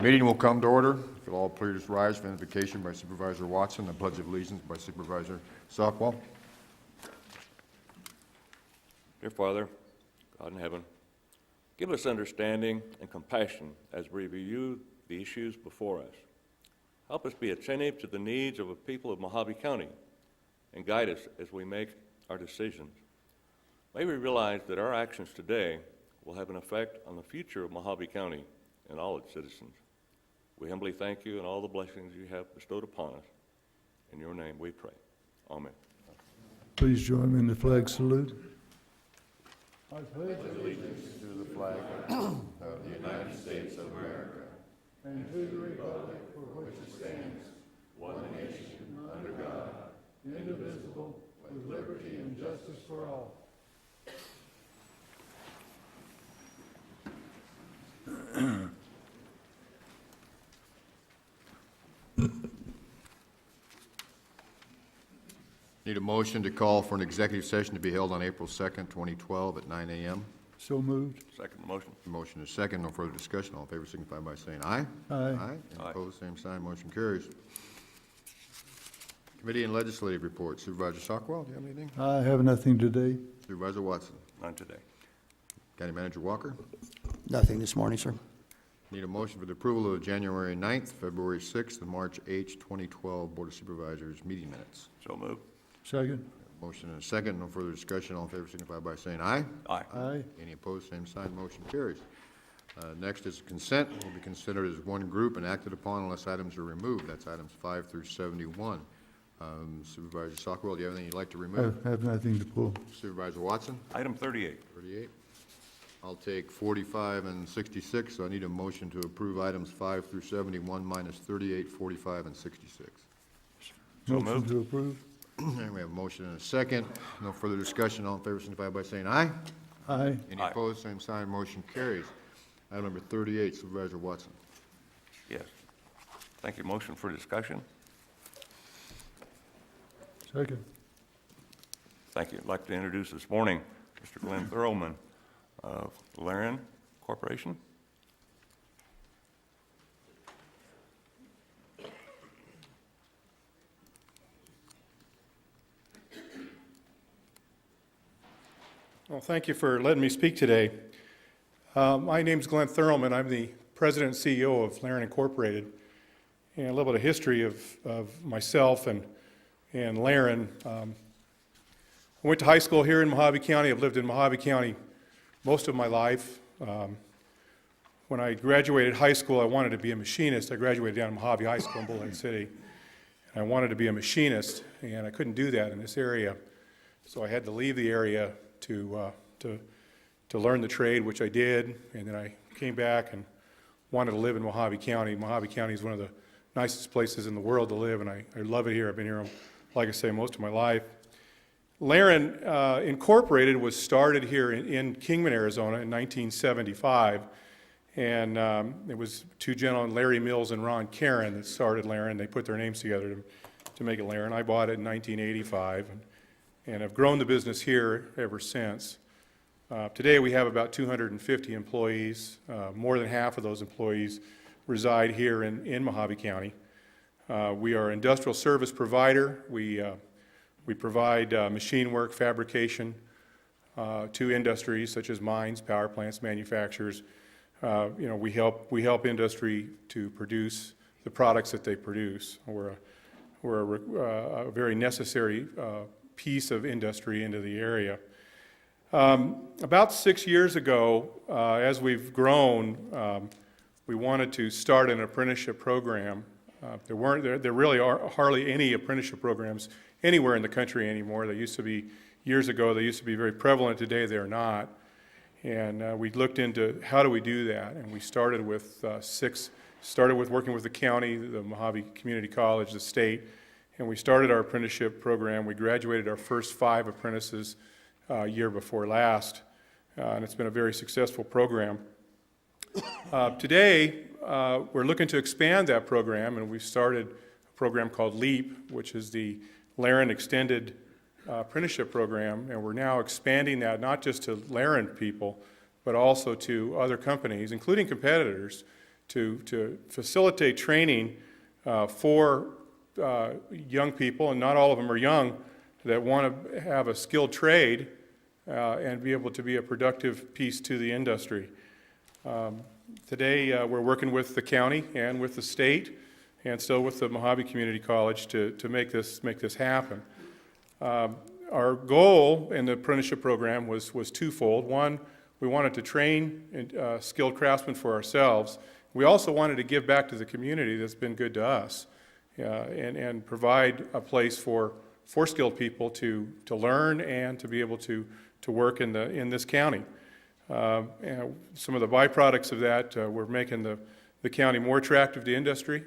Meeting will come to order. If you'll all please rise for invocation by Supervisor Watson and Pledge of Allegiance by Supervisor Sockwell. Dear Father, God in heaven, give us understanding and compassion as we review the issues before us. Help us be attentive to the needs of the people of Mohave County and guide us as we make our decisions. May we realize that our actions today will have an effect on the future of Mohave County and all its citizens. We humbly thank you and all the blessings you have bestowed upon us. In your name we pray. Amen. Please join me in the flag salute. I pledge allegiance to the flag of the United States of America and to the republic for which it stands, one nation, under God, indivisible, with liberty and justice for all. Need a motion to call for an executive session to be held on April 2nd, 2012 at 9 a.m. So moved. Second motion. Motion is second. No further discussion. All in favor signify by saying aye. Aye. Any Aye. opposed, same sign. Motion carries. Committee and legislative reports. Supervisor Sockwell, do you have anything? I have nothing today. Supervisor Watson. None today. County Manager Walker. Nothing this morning, sir. Need a motion for the approval of January 9th, February 6th, and March 8th, 2012 Board of Supervisors meeting minutes. So moved. Second. Motion and a second. No further discussion. All in favor signify by saying aye. Aye. Aye. Any opposed, same sign. Motion carries. Next is consent. Will be considered as one group and acted upon unless items are removed. That's items 5 through 71. Supervisor Sockwell, do you have anything you'd like to remove? I have nothing to pull. Supervisor Watson? Item 38. 38. I'll take 45 and 66, so I need a motion to approve items 5 through 71 minus 38, 45, and 66. So Motion moved. to approve. And we have a motion and a second. No further discussion. All in favor signify by saying aye. Aye. Any Aye. opposed, same sign. Motion carries. Item number 38, Supervisor Watson. Yes. Thank you. Motion for discussion. Second. Thank you. I'd like to introduce this morning Mr. Glenn Thurlman of Laren Corporation. Well, thank you for letting me speak today. My name's Glenn Thurlman. I'm the president and CEO of Laren Incorporated. And a little bit of history of myself and Laren. I went to high school here in Mohave County. I've lived in Mohave County most of my life. When I graduated high school, I wanted to be a machinist. I graduated down in Mohave High School in Bullhead City. And I wanted to be a machinist, and I couldn't do that in this area. So I had to leave the area to learn the trade, which I did, and then I came back and wanted to live in Mohave County. Mohave County is one of the nicest places in the world to live, and I love it here. I've been here, like I say, most of my life. Laren Incorporated was started here in Kingman, Arizona in 1975, and it was two gentlemen, Larry Mills and Ron Caron, that started Laren. They put their names together to make it Laren. I bought it in 1985, and I've grown the business here ever since. Today we have about 250 employees. More than half of those employees reside here in Mohave County. We are an industrial service provider. We provide machine work, fabrication to industries such as mines, power plants, manufacturers. We help industry to produce the products that they produce. We're a very necessary piece of industry into the area. About 6 years ago, as we've grown, we wanted to start an apprenticeship program. There really are hardly any apprenticeship programs anywhere in the country anymore. They used to be, years ago, they used to be very prevalent. Today they're not. And we looked into how do we do that, and we started with working with the county, the Mohave Community College, the state, and we started our apprenticeship program. We graduated our first 5 apprentices year before last, and it's been a very successful program. Today, we're looking to expand that program, and we've started a program called LEAP, which is the Laren Extended Apprenticeship Program, and we're now expanding that not just to Laren people, but also to other companies, including competitors, to facilitate training for young people, and not all of them are young, that want to have a skilled trade and be able to be a productive piece to the industry. Today, we're working with the county and with the state, and still with the Mohave Community College to make this happen. Our goal in the apprenticeship program was twofold. One, we wanted to train skilled craftsmen for ourselves. We also wanted to give back to the community that's been good to us, and provide a place for skilled people to learn and to be able to work in this county. And some of the byproducts of that, we're making the county more attractive to industry.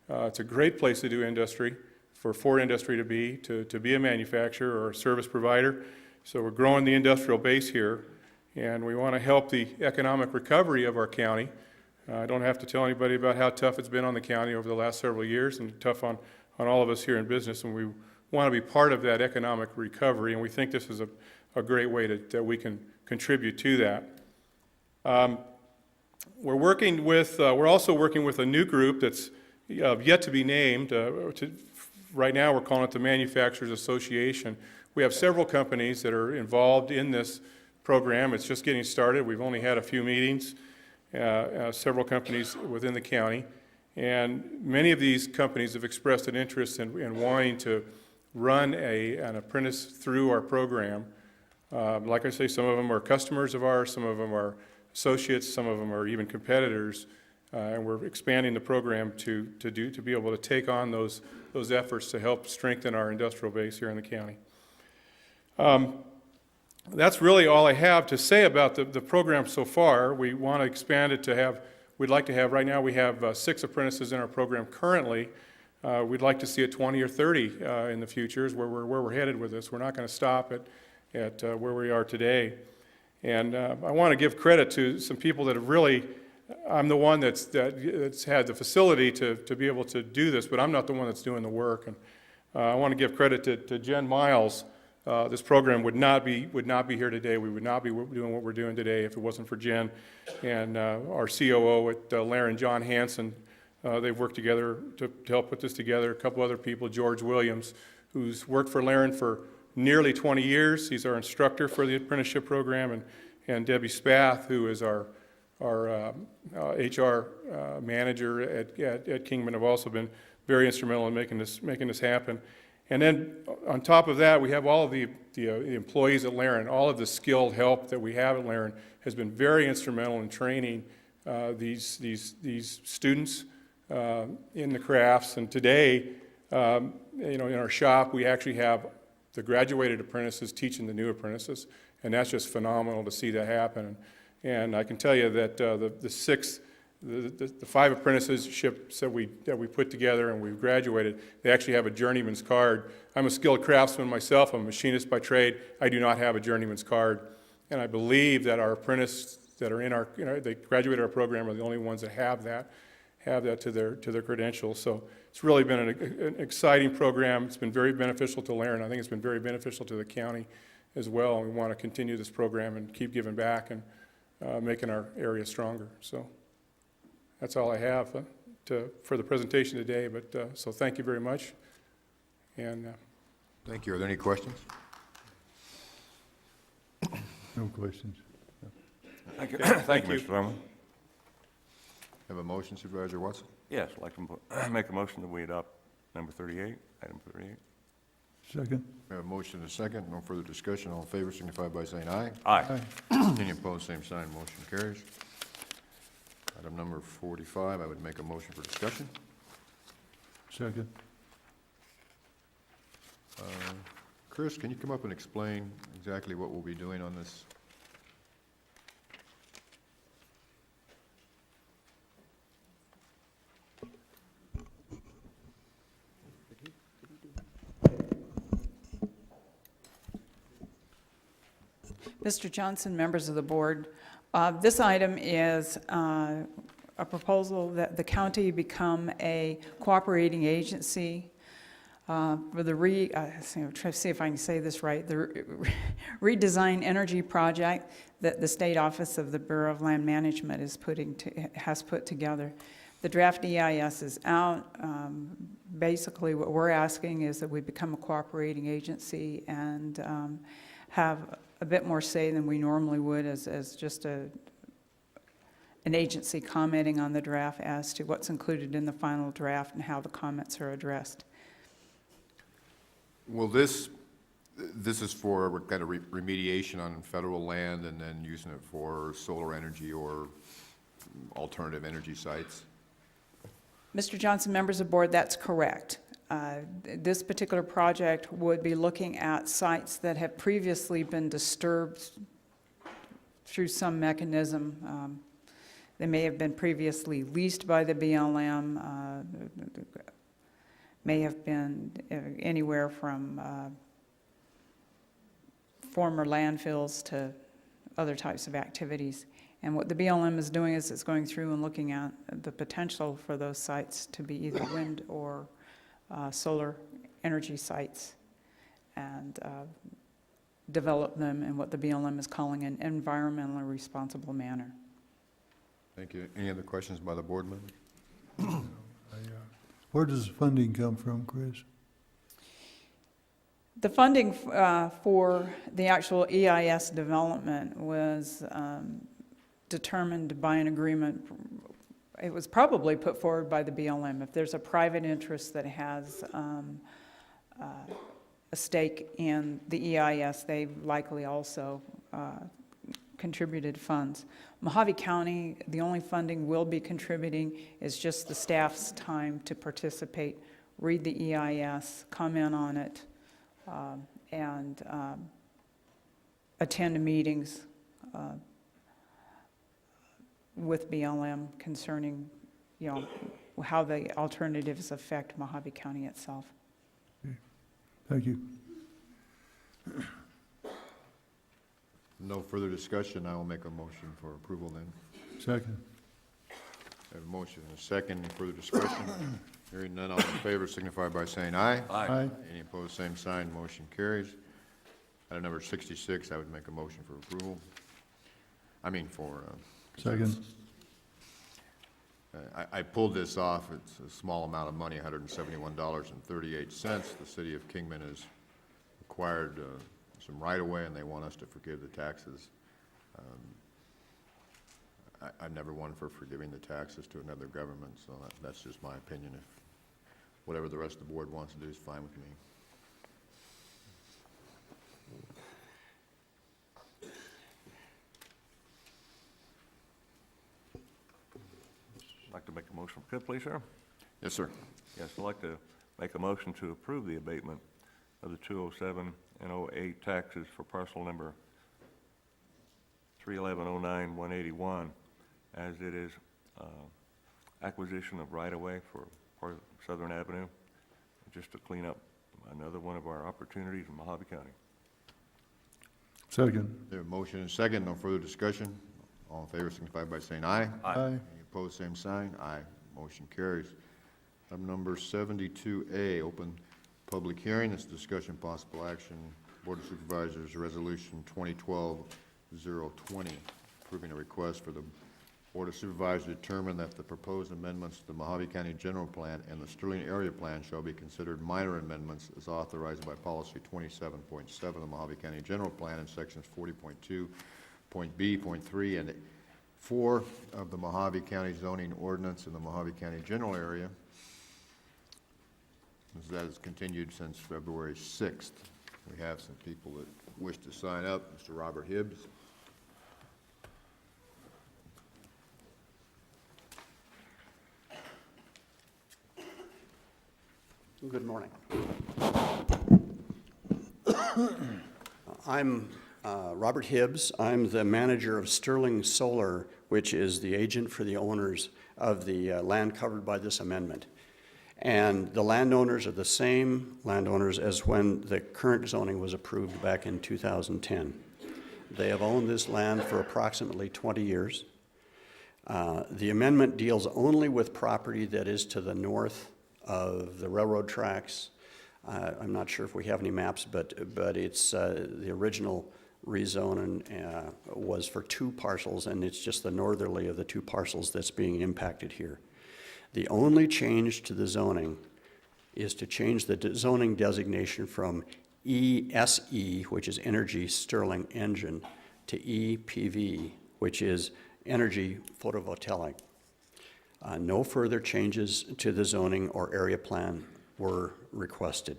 It's a great place to do industry, for industry to be a manufacturer or a service provider. So we're growing the industrial base here, and we want to help the economic recovery of our county. I don't have to tell anybody about how tough it's been on the county over the last several years, and tough on all of us here in business, and we want to be part of that economic recovery, and we think this is a great way that we can contribute to that. We're also working with a new group that's yet to be named. Right now we're calling it the Manufacturers Association. We have several companies that are involved in this program. It's just getting started. We've only had a few meetings, several companies within the county, and many of these companies have expressed an interest in wanting to run an apprentice through our program. Like I say, some of them are customers of ours, some of them are associates, some of them are even competitors, and we're expanding the program to be able to take on those efforts to help strengthen our industrial base here in the county. That's really all I have to say about the program so far. We want to expand it to have, we'd like to have, right now we have 6 apprentices in our program currently. We'd like to see it 20 or 30 in the future is where we're headed with this. We're not going to stop at where we are today. And I want to give credit to some people that have really, I'm the one that's had the facility to be able to do this, but I'm not the one that's doing the work. And I want to give credit to Jen Miles. This program would not be here today. We would not be doing what we're doing today if it wasn't for Jen and our COO at Laren, John Hansen. They've worked together to help put this together. A couple other people, George Williams, who's worked for Laren for nearly 20 years. He's our instructor for the apprenticeship program, and Debbie Spath, who is our HR manager at Kingman, have also been very instrumental in making this happen. And then on top of that, we have all of the employees at Laren. All of the skilled help that we have at Laren has been very instrumental in training these students in the crafts. And today, in our shop, we actually have the graduated apprentices teaching the new apprentices, and that's just phenomenal to see that happen. And I can tell you that the 5 apprenticeships that we put together and we've graduated, they actually have a journeyman's card. I'm a skilled craftsman myself. I'm a machinist by trade. I do not have a journeyman's card, and I believe that our apprentices that are they graduated our program are the only ones that have that to their credentials. So it's really been an exciting program. It's been very beneficial to Laren. I think it's been very beneficial to the county as well. And we want to continue this program and keep giving back and making our area stronger. So that's all I have for the presentation today. But so thank you very much. And Thank you. Are there any questions? No questions. Thank you, thank you, Mr. Thurman. Have a motion, Supervisor Watson? Yes, I'd like to make a motion that we adopt number 38, item 38. Second. We have a motion and a second. No further discussion. All in favor signify by saying aye. Aye. Any opposed, same sign. Motion carries. Item number 45, I would make a motion for discussion. Second. Chris, can you come up and explain exactly what we'll be doing on this? Mr. Johnson, members of the board, this item is a proposal that the county become a cooperating agency for the try to see if I can say this right, the redesign energy project that the State Office of the Bureau of Land Management has put together. The draft EIS is out. Basically, what we're asking is that we become a cooperating agency and have a bit more say than we normally would as just an agency commenting on the draft as to what's included in the final draft and how the comments are addressed. Well, this is for kind of remediation on federal land and then using it for solar energy or alternative energy sites? Mr. Johnson, members of the board, that's correct. This particular project would be looking at sites that have previously been disturbed through some mechanism. They may have been previously leased by the BLM, may have been anywhere from former landfills to other types of activities. And what the BLM is doing is it's going through and looking at the potential for those sites to be either wind or solar energy sites and develop them in what the BLM is calling an environmentally responsible manner. Thank you. Any other questions by the board members? Where does the funding come from, Chris? The funding for the actual EIS development was determined by an agreement. It was probably put forward by the BLM. If there's a private interest that has a stake in the EIS, they likely also contributed funds. Mohave County, the only funding we'll be contributing is just the staff's time to participate, read the EIS, comment on it, and attend meetings with BLM concerning, how the alternatives affect Mohave County itself. Thank you. No further discussion. I will make a motion for approval then. Second. I have a motion and a second. Any further discussion? Hearing none, all in favor signify by saying aye. Aye. Any opposed, same sign. Motion carries. Item number 66, I would make a motion for approval. For Second. I pulled this off. It's a small amount of money, $171.38. The city of Kingman has acquired some right-of-way, and they want us to forgive the taxes. I'm never one for forgiving the taxes to another government, so that's just my opinion. If whatever the rest of the board wants to do is fine with me. I'd like to make a motion. Could, please, sir? Yes, sir. Yes, I'd like to make a motion to approve the abatement of the 207 and 08 taxes for parcel number 31109-181, as it is acquisition of right-of-way for part of Southern Avenue, just to clean up another one of our opportunities in Mohave County. Second. There a motion and a second. No further discussion. All in favor signify by saying aye. Aye. Any opposed, same sign. Aye. Motion carries. Item number 72A, open public hearing. This is discussion possible action. Board of Supervisors Resolution 2012-020, approving a request for the Board of Supervisors to determine that the proposed amendments to the Mohave County General Plan and the Sterling Area Plan shall be considered minor amendments as authorized by Policy 27.7 of the Mohave County General Plan and Sections 40.2, Point B, Point 3, and 4 of the Mohave County Zoning Ordinance in the Mohave County General Area. That has continued since February 6th. We have some people that wish to sign up. Mr. Robert Hibbs. Good morning. I'm Robert Hibbs. I'm the manager of Sterling Solar, which is the agent for the owners of the land covered by this amendment. And the landowners are the same landowners as when the current zoning was approved back in 2010. They have owned this land for approximately 20 years. The amendment deals only with property that is to the north of the railroad tracks. I'm not sure if we have any maps, but it's the original rezone was for 2 parcels, and it's just the northerly of the 2 parcels that's being impacted here. The only change to the zoning is to change the zoning designation from ESE, which is Energy Stirling Engine, to EPV, which is Energy Photovoltaic. No further changes to the zoning or area plan were requested.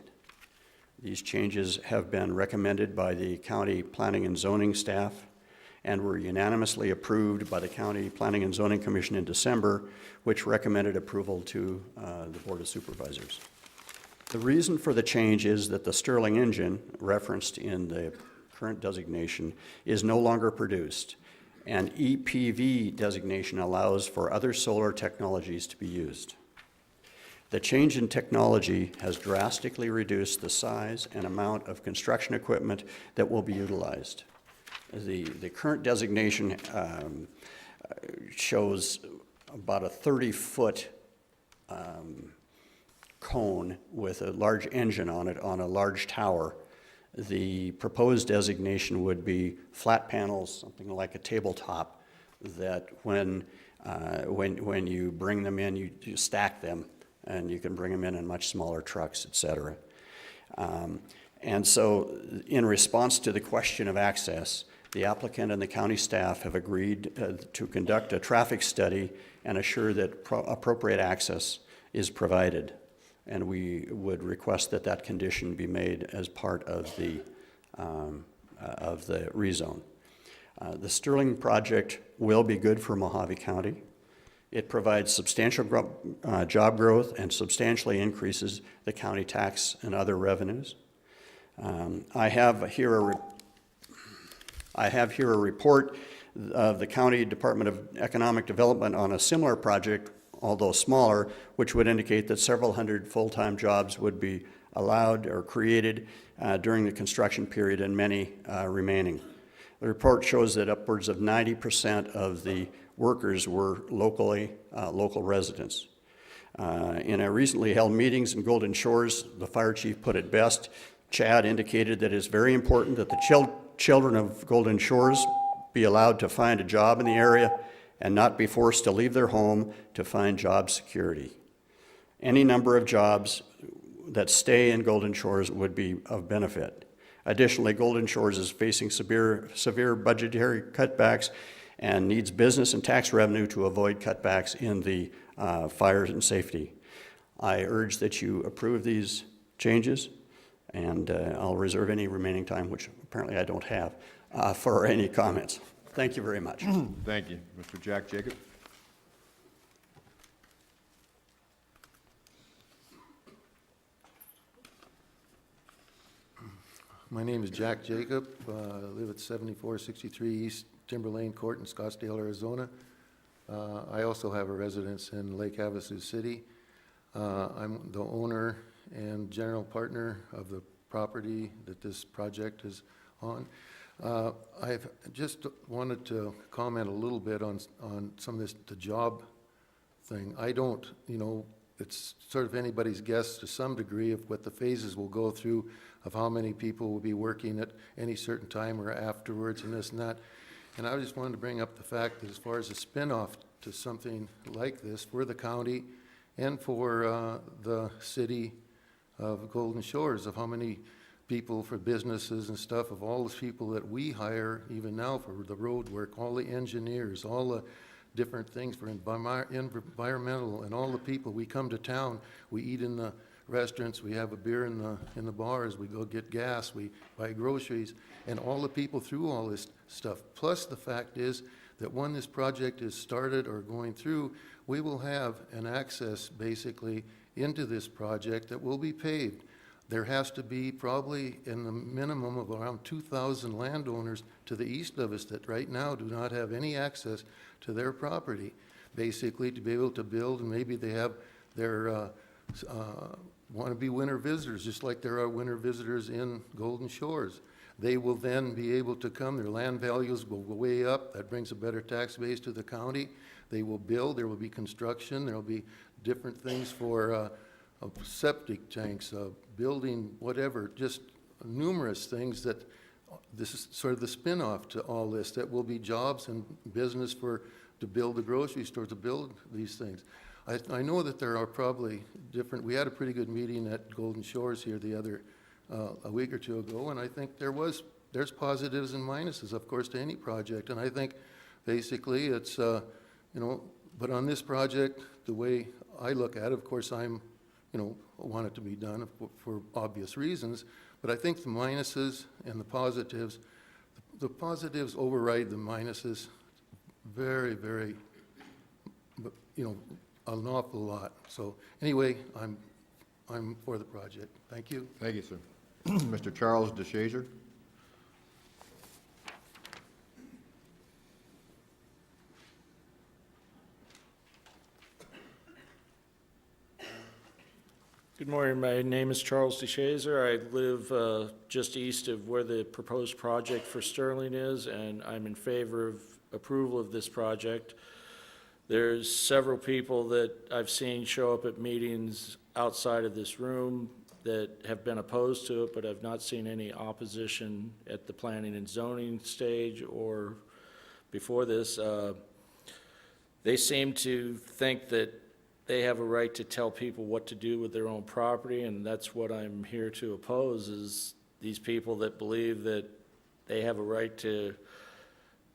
These changes have been recommended by the County Planning and Zoning staff and were unanimously approved by the County Planning and Zoning Commission in December, which recommended approval to the Board of Supervisors. The reason for the change is that the Stirling engine, referenced in the current designation, is no longer produced, and EPV designation allows for other solar technologies to be used. The change in technology has drastically reduced the size and amount of construction equipment that will be utilized. The current designation shows about a 30-foot cone with a large engine on it on a large tower. The proposed designation would be flat panels, something like a tabletop, that when you bring them in, you stack them, and you can bring them in much smaller trucks, et cetera. And so in response to the question of access, the applicant and the county staff have agreed to conduct a traffic study and assure that appropriate access is provided. And we would request that that condition be made as part of the rezone. The Stirling project will be good for Mohave County. It provides substantial job growth and substantially increases the county tax and other revenues. I have here a report of the County Department of Economic Development on a similar project, although smaller, which would indicate that several hundred full-time jobs would be allowed or created during the construction period and many remaining. The report shows that upwards of 90% of the workers were local residents. In a recently held meetings in Golden Shores, the fire chief put it best. Chad indicated that it's very important that the children of Golden Shores be allowed to find a job in the area and not be forced to leave their home to find job security. Any number of jobs that stay in Golden Shores would be of benefit. Additionally, Golden Shores is facing severe budgetary cutbacks and needs business and tax revenue to avoid cutbacks in the fire and safety. I urge that you approve these changes, and I'll reserve any remaining time, which apparently I don't have, for any comments. Thank you very much. Thank you. Mr. Jack Jacob? My name is Jack Jacob. I live at 7463 East Timber Lane Court in Scottsdale, Arizona. I also have a residence in Lake Havasu City. I'm the owner and general partner of the property that this project is on. I've just wanted to comment a little bit on some of this, the job thing. I don't, it's sort of anybody's guess to some degree of what the phases will go through of how many people will be working at any certain time or afterwards and this and that. And I just wanted to bring up the fact that as far as a spinoff to something like this for the county and for the city of Golden Shores, of how many people for businesses and stuff, of all the people that we hire even now for the road work, all the engineers, all the different things for environmental, and all the people. We come to town, we eat in the restaurants, we have a beer in the bars, we go get gas, we buy groceries, and all the people through all this stuff. Plus the fact is that when this project is started or going through, we will have an access basically into this project that will be paved. There has to be probably in the minimum of around 2,000 landowners to the east of us that right now do not have any access to their property, basically to be able to build, and maybe they have their want to be winter visitors, just like there are winter visitors in Golden Shores. They will then be able to come, their land values will go way up, that brings a better tax base to the county. They will build, there will be construction, there will be different things for septic tanks, building, whatever, just numerous things that this is sort of the spin-off to all this, that will be jobs and business to build the grocery store, to build these things. I know that there are probably different, we had a pretty good meeting at Golden Shores here a week or two ago, and I think there's positives and minuses, of course, to any project. And I think basically it's, but on this project, the way I look at it, of course, want it to be done for obvious reasons, but I think the minuses and the positives override the minuses very, very, an awful lot. So anyway, I'm for the project. Thank you. Thank you, sir. Mr. Charles DeShazer. Good morning. My name is Charles DeShazer. I live just east of where the proposed project for Sterling is, and I'm in favor of approval of this project. There's several people that I've seen show up at meetings outside of this room that have been opposed to it, but I've not seen any opposition at the planning and zoning stage or before this. They seem to think that they have a right to tell people what to do with their own property, and that's what I'm here to oppose, is these people that believe that they have a right to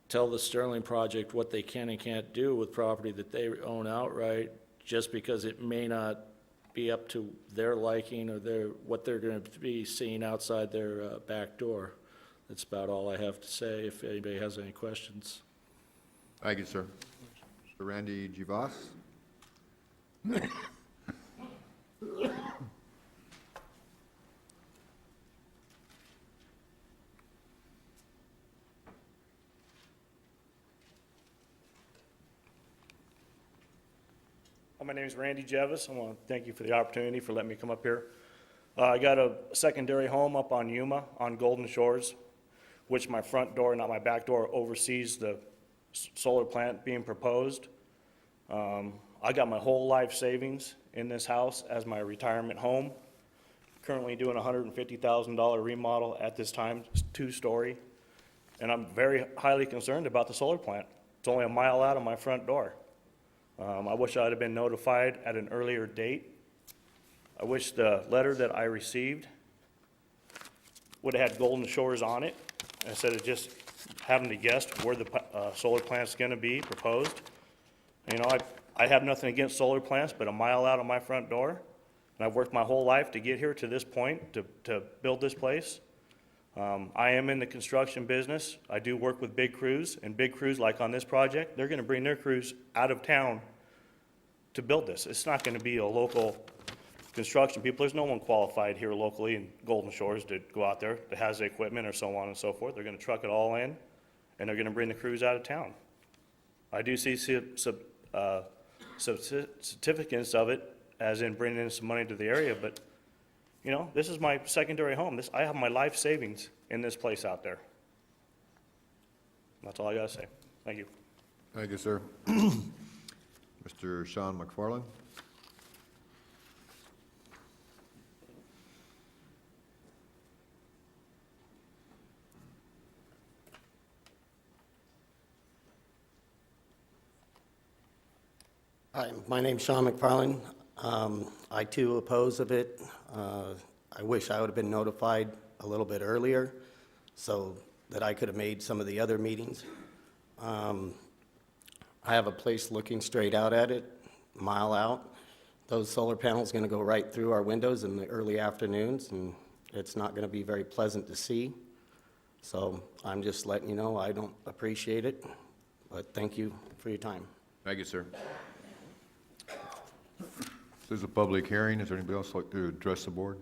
tell the Sterling project what they can and can't do with property that they own outright, just because it may not be up to their liking or what they're going to be seeing outside their back door. That's about all I have to say, if anybody has any questions. Thank you, sir. Mr. Randy Givas. My name is Randy Jevis. I want to thank you for the opportunity for letting me come up here. I got a secondary home up on Yuma on Golden Shores, which my front door, not my back door, oversees the solar plant being proposed. I got my whole life savings in this house as my retirement home. Currently doing a $150,000 remodel at this time, 2-story. And I'm very highly concerned about the solar plant. It's only a mile out of my front door. I wish I'd have been notified at an earlier date. I wish the letter that I received would have had Golden Shores on it, instead of just having to guess where the solar plant's gonna be proposed. I have nothing against solar plants, but a mile out of my front door, and I've worked my whole life to get here to this point, to build this place. I am in the construction business. I do work with big crews, and big crews like on this project, they're gonna bring their crews out of town to build this. It's not gonna be a local construction people. There's no one qualified here locally in Golden Shores to go out there that has the equipment or so on and so forth. They're gonna truck it all in, and they're gonna bring the crews out of town. I do see certificates of it, as in bringing in some money to the area, but this is my secondary home. I have my life savings in this place out there. That's all I gotta say. Thank you. Thank you, sir. Mr. Sean McFarland. Hi, my name's Sean McFarland. I too oppose of it. I wish I would have been notified a little bit earlier so that I could have made some of the other meetings. I have a place looking straight out at it, a mile out. Those solar panels going to go right through our windows in the early afternoons, and it's not going to be very pleasant to see. So I'm just letting you know I don't appreciate it, but thank you for your time. Thank you, sir. This is a public hearing. Is there anybody else like to address the board?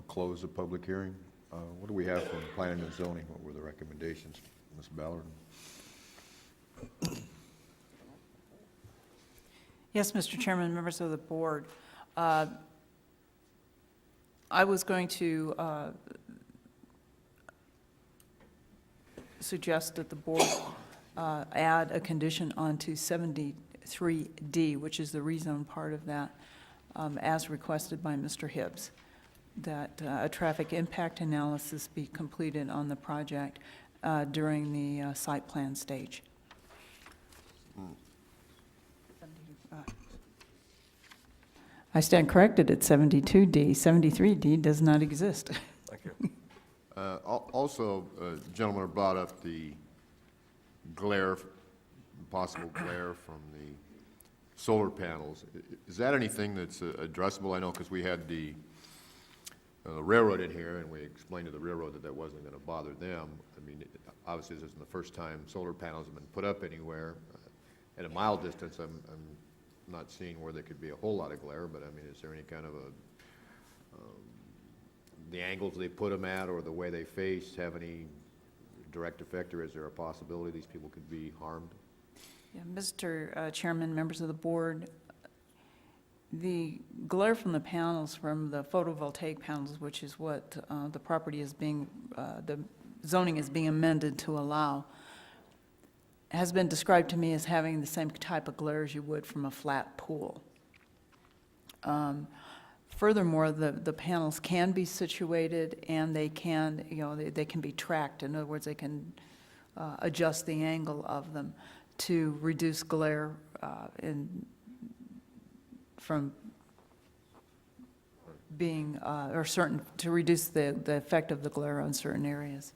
Close the public hearing. What do we have from planning and zoning? What were the recommendations, Ms. Ballard? Yes, Mr. Chairman, members of the board. I was going to suggest that the board add a condition onto 73D, which is the rezone part of that, as requested by Mr. Hibbs, that a traffic impact analysis be completed on the project during the site plan stage. I stand corrected at 72D. 73D does not exist. Thank you. Also, gentlemen brought up the glare, possible glare from the solar panels. Is that anything that's addressable? I know because we had the railroad in here, and we explained to the railroad that that wasn't going to bother them. I mean, obviously, this isn't the first time solar panels have been put up anywhere. At a mile distance, I'm not seeing where there could be a whole lot of glare, but I mean, is there any kind of the angles they put them at or the way they face have any direct effect, or is there a possibility these people could be harmed? Yeah, Mr. Chairman, members of the board, the glare from the panels, from the photovoltaic panels, which is what the property is being, the zoning is being amended to allow, has been described to me as having the same type of glare as you would from a flat pool. Furthermore, the panels can be situated and they can, they can be tracked. In other words, they can adjust the angle of them to reduce glare from being, to reduce the effect of the glare on certain areas.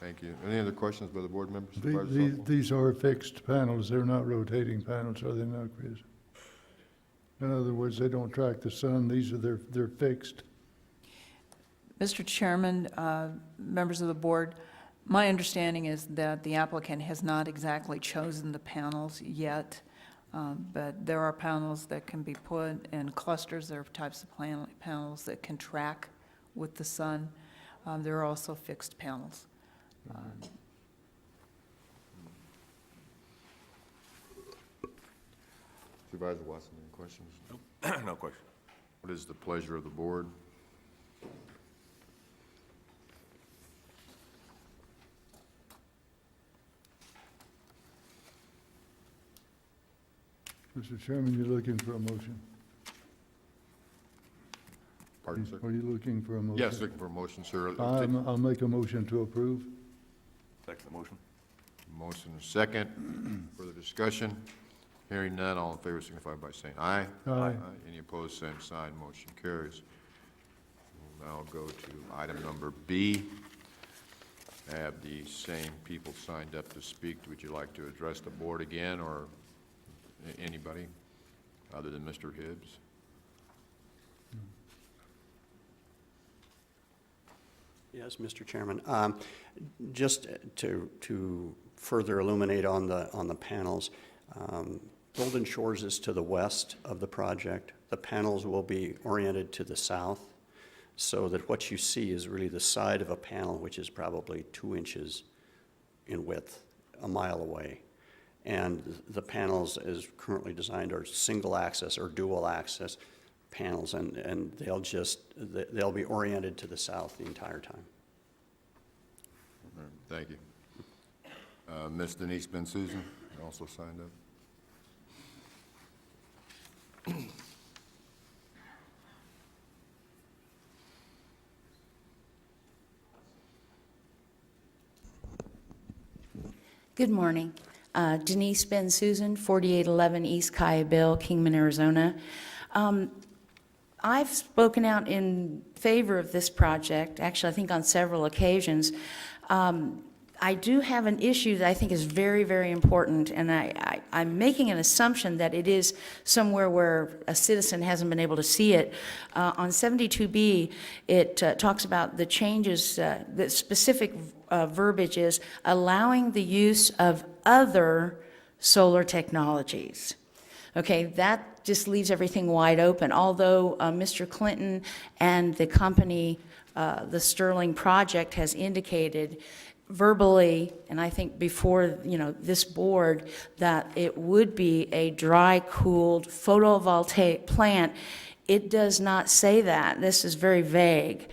Thank you. Any other questions by the board members? Supervisor Softwell? These are fixed panels, they're not rotating panels, are they not, Chris? In other words, they don't track the sun, they're fixed. Mr. Chairman, members of the board, my understanding is that the applicant has not exactly chosen the panels yet, but there are panels that can be put in clusters. There are types of panels that can track with the sun. There are also fixed panels. Supervisor Watson, any questions? No question. What is the pleasure of the board? Mr. Chairman, you're looking for a motion? Pardon, sir? Are you looking for a motion? Yes, looking for a motion, sir. I'll make a motion to approve. Second the motion. Motion is second. Further discussion? Hearing none, all in favor signify by saying aye. Aye. Any opposed, same sign. Motion carries. We'll now go to item number B. I have the same people signed up to speak. Would you like to address the board again, or anybody other than Mr. Hibbs? Yes, Mr. Chairman. Just to further illuminate on the panels, Golden Shores is to the west of the project. The panels will be oriented to the south, so that what you see is really the side of a panel, which is probably 2 inches in width, a mile away. And the panels, as currently designed, are single access or dual access panels, and they'll be oriented to the south the entire time. All right, thank you. Ms. Denise Ben Susan also signed up. Good morning. Denise Ben Susan, 4811 East Cayubill, Kingman, Arizona. I've spoken out in favor of this project, actually I think on several occasions. I do have an issue that I think is very, very important, and I'm making an assumption that it is somewhere where a citizen hasn't been able to see it. On 72B, it talks about the changes, the specific verbiage is allowing the use of other solar technologies. Okay, that just leaves everything wide open. Although Mr. Clinton and the company, the Sterling Project, has indicated verbally, and I think before this board, that it would be a dry-cooled photovoltaic plant, it does not say that. This is very vague.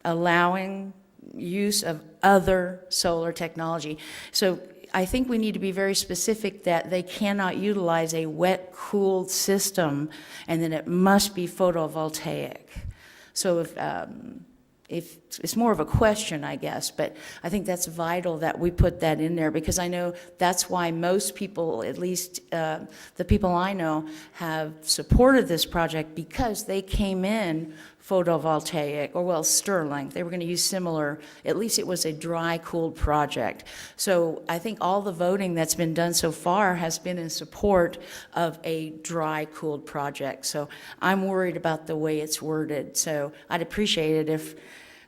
Allowing use of other solar technology. So I think we need to be very specific that they cannot utilize a wet-cooled system, and then it must be photovoltaic. So it's more of a question, I guess, but I think that's vital that we put that in there, because I know that's why most people, at least the people I know, have supported this project, because they came in photovoltaic, or well, Sterling. They were going to use similar, at least it was a dry-cooled project. So I think all the voting that's been done so far has been in support of a dry-cooled project. So I'm worried about the way it's worded. So I'd appreciate it if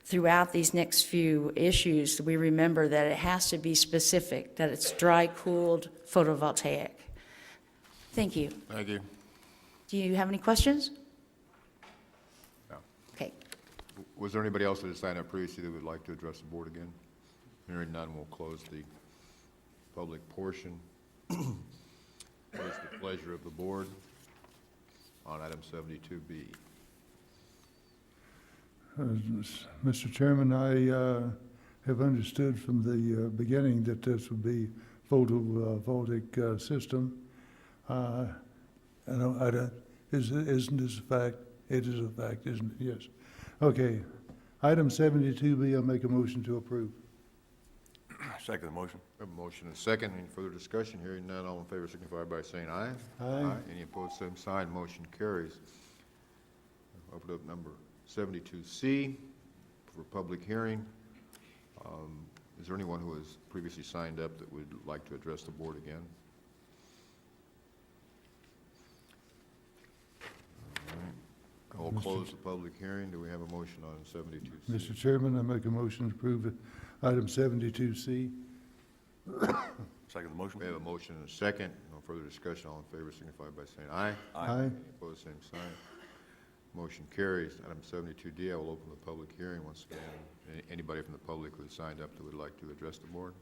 throughout these next few issues, we remember that it has to be specific, that it's dry-cooled photovoltaic. Thank you. Thank you. Do you have any questions? No. Okay. Was there anybody else that had signed up previously that would like to address the board again? Hearing none, we'll close the public portion. What is the pleasure of the board on item 72B? Mr. Chairman, I have understood from the beginning that this would be photovoltaic system. Isn't this a fact? It is a fact, isn't it? Yes. Okay. Item 72B, I'll make a motion to approve. Second the motion. We have a motion and a second. Any further discussion? Hearing none, all in favor signify by saying aye. Aye. Any opposed, same sign. Motion carries. Open up number 72C for public hearing. Is there anyone who has previously signed up that would like to address the board again? All right. I will close the public hearing. Do we have a motion on 72C? Mr. Chairman, I make a motion to approve item 72C. Second the motion. We have a motion and a second. No further discussion. All in favor signify by saying aye. Aye. Any opposed, same sign. Motion carries. Item 72D, I will open the public hearing once again. Anybody from the public who has signed up that would like to address the board?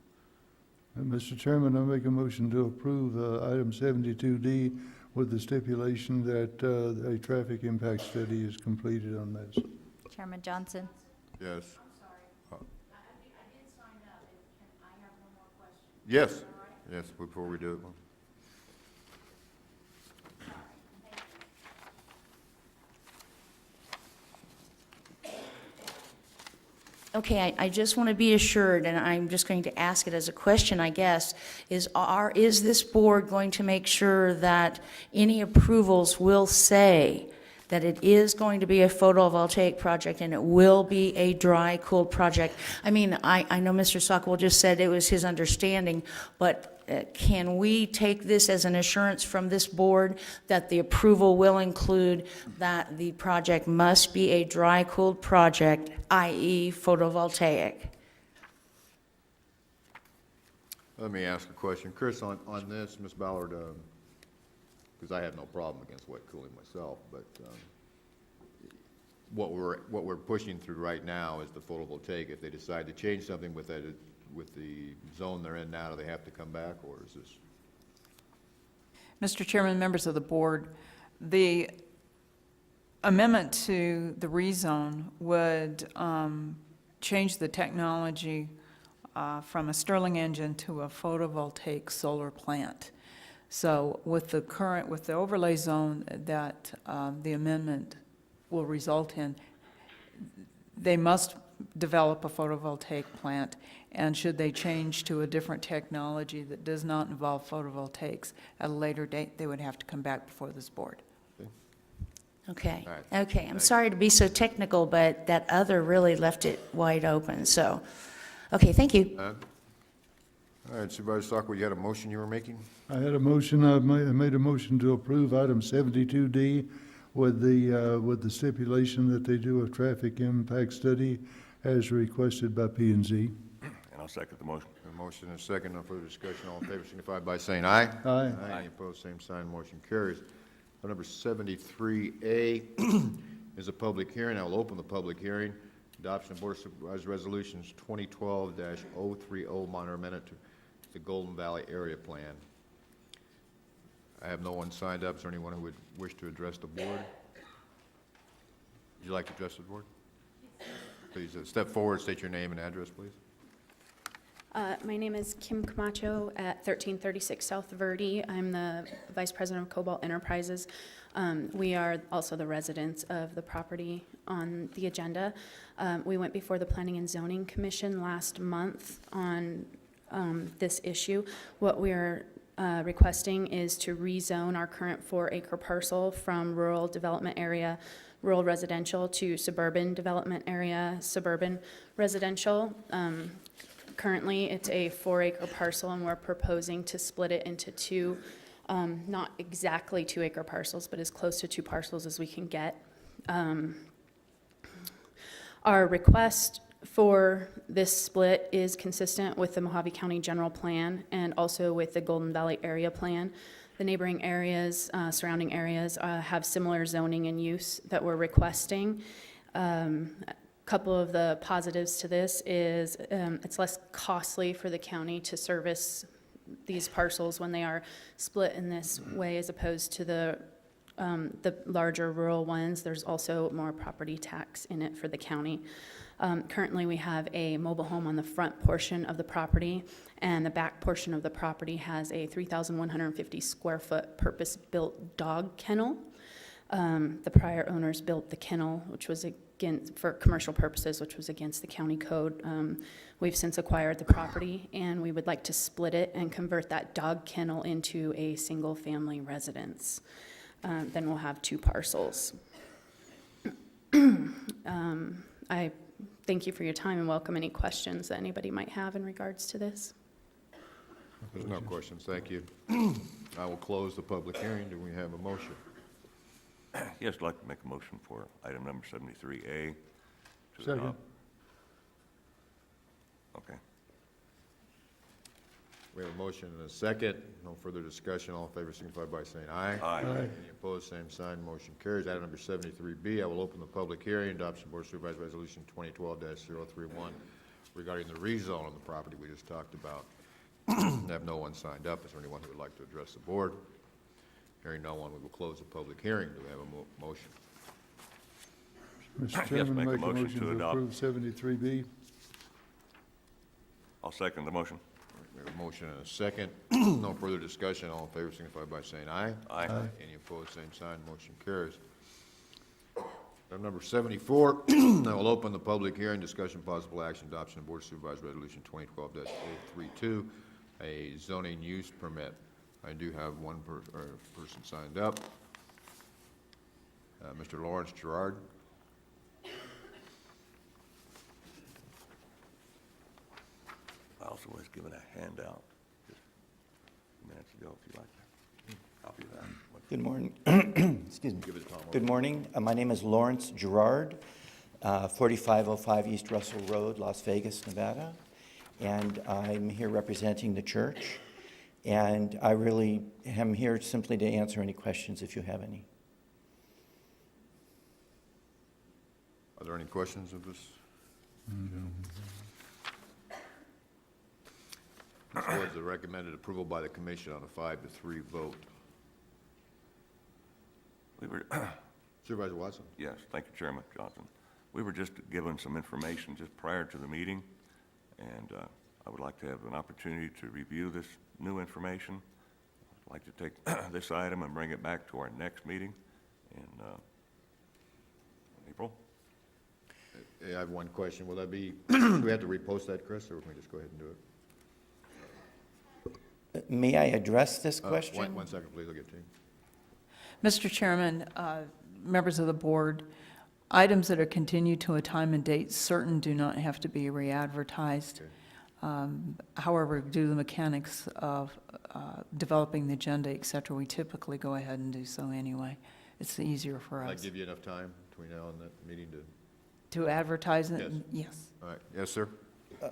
Mr. Chairman, I make a motion to approve item 72D with the stipulation that a traffic impact study is completed on this. Chairman Johnson. Yes. I did sign up. Can I have one more question? Yes. Yes, before we do it. Okay, I just want to be assured, and I'm just going to ask it as a question, I guess, is this board going to make sure that any approvals will say that it is going to be a photovoltaic project and it will be a dry-cooled project? I mean, I know Mr. Sockwell just said it was his understanding, but can we take this as an assurance from this board that the approval will include that the project must be a dry-cooled project, i.e. photovoltaic? Let me ask a question. Chris, on this, Ms. Ballard, because I have no problem against wet cooling myself, but what we're pushing through right now is the photovoltaic. If they decide to change something with that, with the zone they're in now, do they have to come back, or is this? Mr. Chairman, members of the board, the amendment to the rezone would change the technology from a Stirling engine to a photovoltaic solar plant. So with the overlay zone that the amendment will result in, they must develop a photovoltaic plant, and should they change to a different technology that does not involve photovoltaics at a later date, they would have to come back before this board. Okay, All right. okay, I'm sorry to be so technical, but that other really left it wide open, so, okay, thank you. All right, Supervisor Stockwell, you had a motion you were making? I had a motion, I made a motion to approve item 72D with the stipulation that they do a traffic impact study as requested by P&Z. And I'll second the motion. A motion and a second. No further discussion. All in favor signify by saying aye. Aye. Any opposed, same sign. Motion carries. Item number 73A is a public hearing. I will open the public hearing. Adoption of Board of Supervisors Resolutions 2012-030, minor amendment to the Golden Valley Area Plan. I have no one signed up. Is there anyone who would wish to address the board? Would you like to address the board? Please step forward, state your name and address, please. My name is Kim Camacho at 1336 South Verde. I'm the Vice President of Cobalt Enterprises. We are also the residents of the property on the agenda. We went before the Planning and Zoning Commission last month on this issue. What we are requesting is to rezone our current 4-acre parcel from rural development area, rural residential, to suburban development area, suburban residential. Currently, it's a 4-acre parcel, and we're proposing to split it into two, not exactly 2-acre parcels, but as close to 2 parcels as we can get. Our request for this split is consistent with the Mohave County General Plan and also with the Golden Valley Area Plan. The neighboring areas, surrounding areas, have similar zoning and use that we're requesting. Couple of the positives to this is it's less costly for the county to service these parcels when they are split in this way as opposed to the larger rural ones. There's also more property tax in it for the county. Currently, we have a mobile home on the front portion of the property, and the back portion of the property has a 3,150 square foot purpose-built dog kennel. The prior owners built the kennel, which was for commercial purposes, which was against the county code. We've since acquired the property, and we would like to split it and convert that dog kennel into a single-family residence. Then we'll have 2 parcels. I thank you for your time and welcome any questions that anybody might have in regards to this. There's no questions, thank you. I will close the public hearing. Do we have a motion? Yes, I'd like to make a motion for item number 73A. to Second. adopt. Okay. We have a motion and a second. No further discussion. All in favor signify by saying aye. Aye. Any opposed, same sign. Motion carries. Item number 73B, I will open the public hearing. Adoption Board of Supervisors Resolution 2012-031 regarding the rezone on the property we just talked about. I have no one signed up. Is there anyone who would like to address the board? Hearing no one, we will close the public hearing. Do we have a motion? Mr. Yes, Chairman, make a make a motion motion to to adopt. approve 73B. I'll second the motion. We have a motion and a second. No further discussion. All in favor signify by saying aye. Aye. Any opposed, same sign. Motion carries. Item number 74, I will open the public hearing. Discussion, possible action, adoption of Board of Supervisors Resolution 2012-032, a zoning use permit. I do have one person signed up. Mr. Lawrence Gerard. I also was given a handout just a few minutes ago, if you'd like to copy of that. Good morning. Excuse me. Give it to Tom. Good morning. My name is Lawrence Gerard, 4505 East Russell Road, Las Vegas, Nevada. And I'm here representing the church. And I really am here simply to answer any questions if you have any. Are there any questions of this? This was the recommended approval by the commission on a 5-3 vote. We were, Supervisor Watson? yes, thank you, Chairman Johnson. We were just given some information just prior to the meeting, and I would like to have an opportunity to review this new information. I'd like to take this item and bring it back to our next meeting in April. I have one question. Will that be, do we have to repost that, Chris, or can we just go ahead and do it? May I address this question? One second, please. I'll get to you. Mr. Chairman, members of the board, items that are continued to a time and date certain do not have to be re-advertised. However, due to the mechanics of developing the agenda, et cetera, we typically go ahead and do so anyway. It's easier for Will that us. give you enough time between now and that meeting to? To advertise it? Yes. Yes. All right. Yes, sir?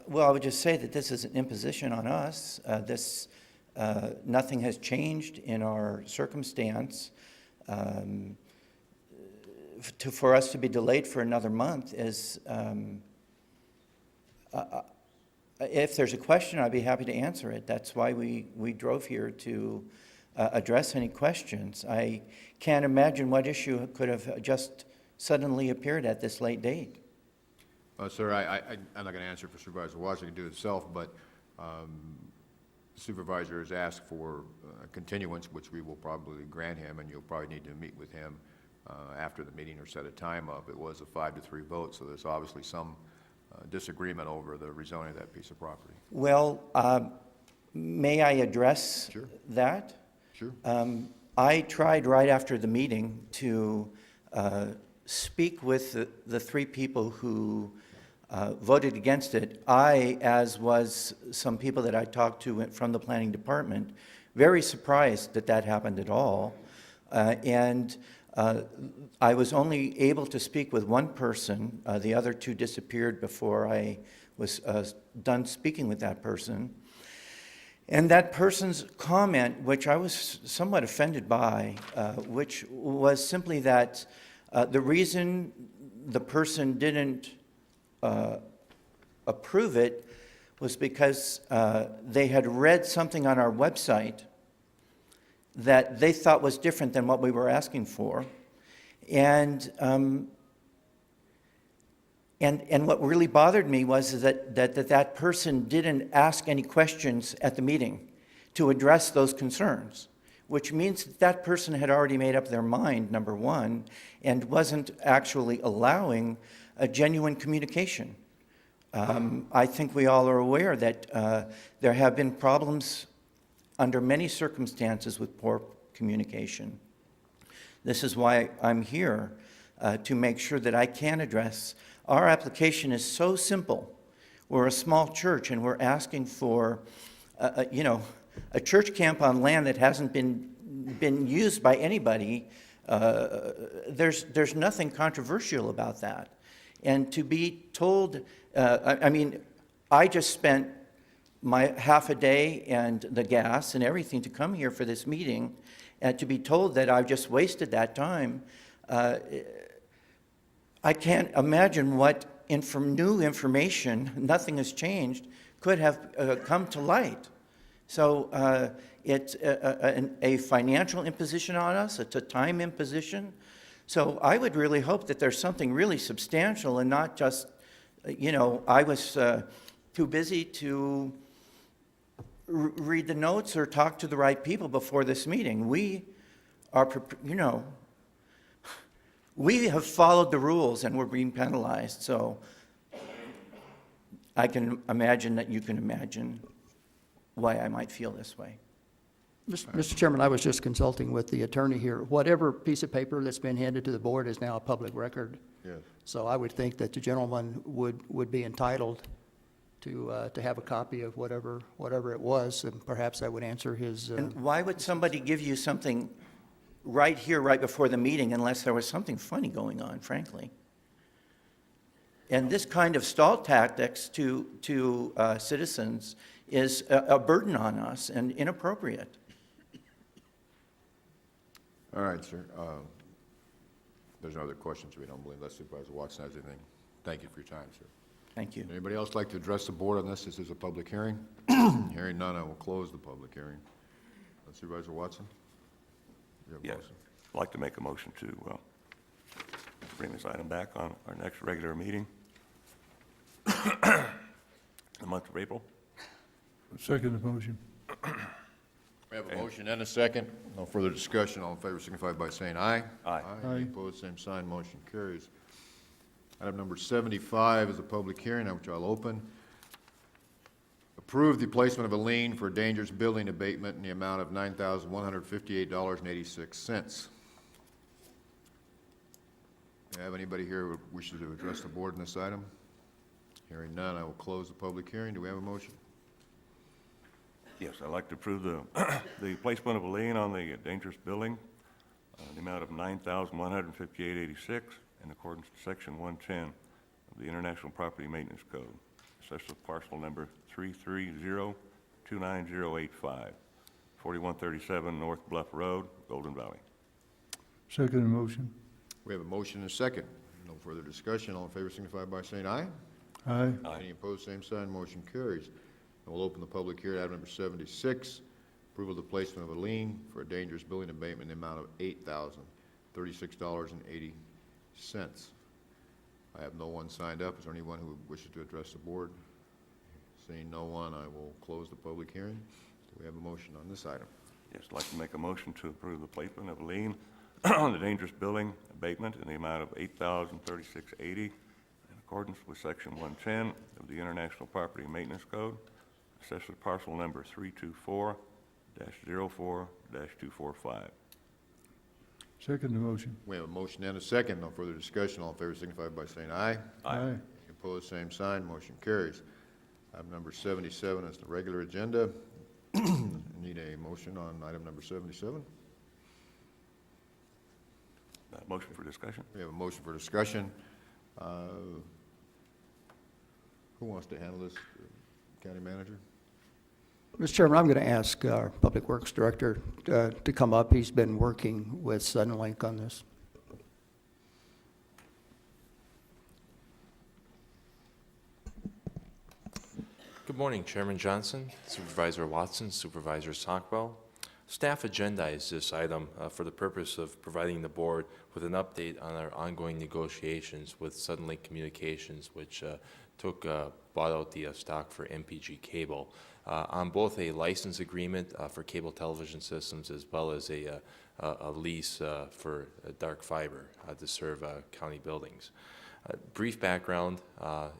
Well, I would just say that this is an imposition on us. Nothing has changed in our circumstance. For us to be delayed for another month is, if there's a question, I'd be happy to answer it. That's why we drove here to address any questions. I can't imagine what issue could have just suddenly appeared at this late date. Sir, I'm not going to answer for Supervisor Watson. He can do it himself, but Supervisor has asked for continuance, which we will probably grant him, and you'll probably need to meet with him after the meeting or set a time up. It was a 5-3 vote, so there's obviously some disagreement over the rezoning of that piece of property. Well, may I address Sure. that? Sure. I tried right after the meeting to speak with the three people who voted against it. I, as was some people that I talked to from the planning department, very surprised that that happened at all. And I was only able to speak with one person. The other two disappeared before I was done speaking with that person. And that person's comment, which I was somewhat offended by, which was simply that the reason the person didn't approve it was because they had read something on our website that they thought was different than what we were asking for. And what really bothered me was that person didn't ask any questions at the meeting to address those concerns, which means that person had already made up their mind, number one, and wasn't actually allowing a genuine communication. I think we all are aware that there have been problems under many circumstances with poor communication. This is why I'm here, to make sure that I can address. Our application is so simple. We're a small church, and we're asking for, a church camp on land that hasn't been used by anybody. There's nothing controversial about that. And to be told, I just spent my half a day and the gas and everything to come here for this meeting, and to be told that I've just wasted that time, I can't imagine what new information, nothing has changed, could have come to light. So it's a financial imposition on us, it's a time imposition. So I would really hope that there's something really substantial and not just, I was too busy to read the notes or talk to the right people before this meeting. We are, we have followed the rules and we're being penalized. So I can imagine that you can imagine why I might feel this way. Mr. Chairman, I was just consulting with the attorney here. Whatever piece of paper that's been handed to the board is now a public record. Yes. So I would think that the gentleman would be entitled to have a copy of whatever it was, and perhaps that would answer his. And why would somebody give you something right here, right before the meeting, unless there was something funny going on, frankly? And this kind of stall tactics to citizens is a burden on us and inappropriate. All right, sir. There's no other questions, we don't believe, unless Supervisor Watson has anything. Thank you for your time, sir. Thank you. Anybody else like to address the board on this? This is a public hearing. Hearing none, I will close the public hearing. Supervisor Watson? You have a Yes. motion? I'd like to make a motion to bring this item back on our next regular meeting, the month of April. Second the motion. We have a motion and a second. No further discussion. All in favor signify by saying aye. Aye. Any opposed, same sign. Motion carries. Item number 75 is a public hearing, which I'll open. Approve the placement of a lien for dangerous building abatement in the amount of $9,158.86. Do you have anybody here who wishes to address the board on this item? Hearing none, I will close the public hearing. Do we have a motion? Yes, I'd like to approve the placement of a lien on the dangerous building, the amount of $9,158.86 in accordance to Section 110 of the International Property Maintenance Code, assessor parcel number 330-29085, 4137 North Bluff Road, Golden Valley. Second the motion. We have a motion and a second. No further discussion. All in favor signify by saying aye. Aye. Any opposed, same sign. Motion carries. And we'll open the public hearing. Item number 76, approval of the placement of a lien for a dangerous building abatement in the amount of $8,036.80. I have no one signed up. Is there anyone who wishes to address the board? Seeing no one, I will close the public hearing. Do we have a motion on this item? Yes, I'd like to make a motion to approve the placement of a lien on the dangerous building abatement in the amount of $8,036.80 in accordance with Section 110 of the International Property Maintenance Code, assessors parcel number 324-04-245. Second the motion. We have a motion and a second. No further discussion. All in favor signify by saying aye. Aye. Opposed, same sign. Motion carries. Item number 77 is the regular agenda. Need a motion on item number 77. Motion for discussion? We have a motion for discussion. Who wants to handle this? County manager? Mr. Chairman, I'm going to ask our Public Works Director to come up. He's been working with Suddenlink on this. Good morning, Chairman Johnson, Supervisor Watson, Supervisor Stockwell. Staff agendized this item for the purpose of providing the board with an update on our ongoing negotiations with Suddenlink Communications, which bought out the stock for MPG Cable, on both a license agreement for cable television systems as well as a lease for dark fiber to serve county buildings. Brief background,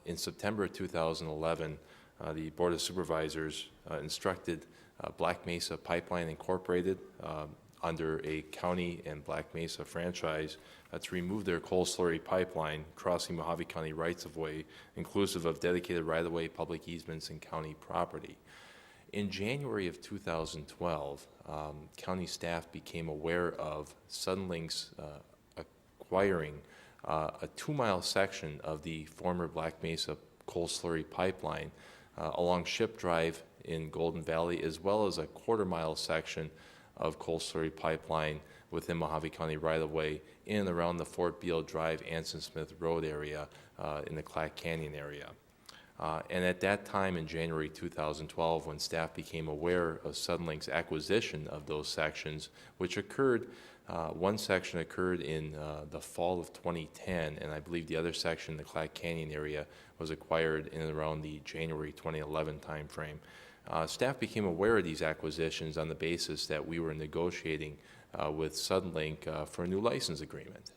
in September 2011, the Board of Supervisors instructed Black Mesa Pipeline Incorporated under a county and Black Mesa franchise to remove their coal slurry pipeline crossing Mohave County rights-of-way, inclusive of dedicated right-of-way, public easements, and county property. In January of 2012, county staff became aware of Suddenlink's acquiring a 2-mile section of the former Black Mesa coal slurry pipeline along Ship Drive in Golden Valley, as well as a 1/4-mile section of coal slurry pipeline within Mohave County right-of-way in and around the Fort Beale Drive, Anson Smith Road area in the Clack Canyon area. And at that time in January 2012, when staff became aware of Suddenlink's acquisition of those sections, which occurred, one section occurred in the fall of 2010, and I believe the other section, the Clack Canyon area, was acquired in and around the January 2011 timeframe. Staff became aware of these acquisitions on the basis that we were negotiating with Suddenlink for a new license agreement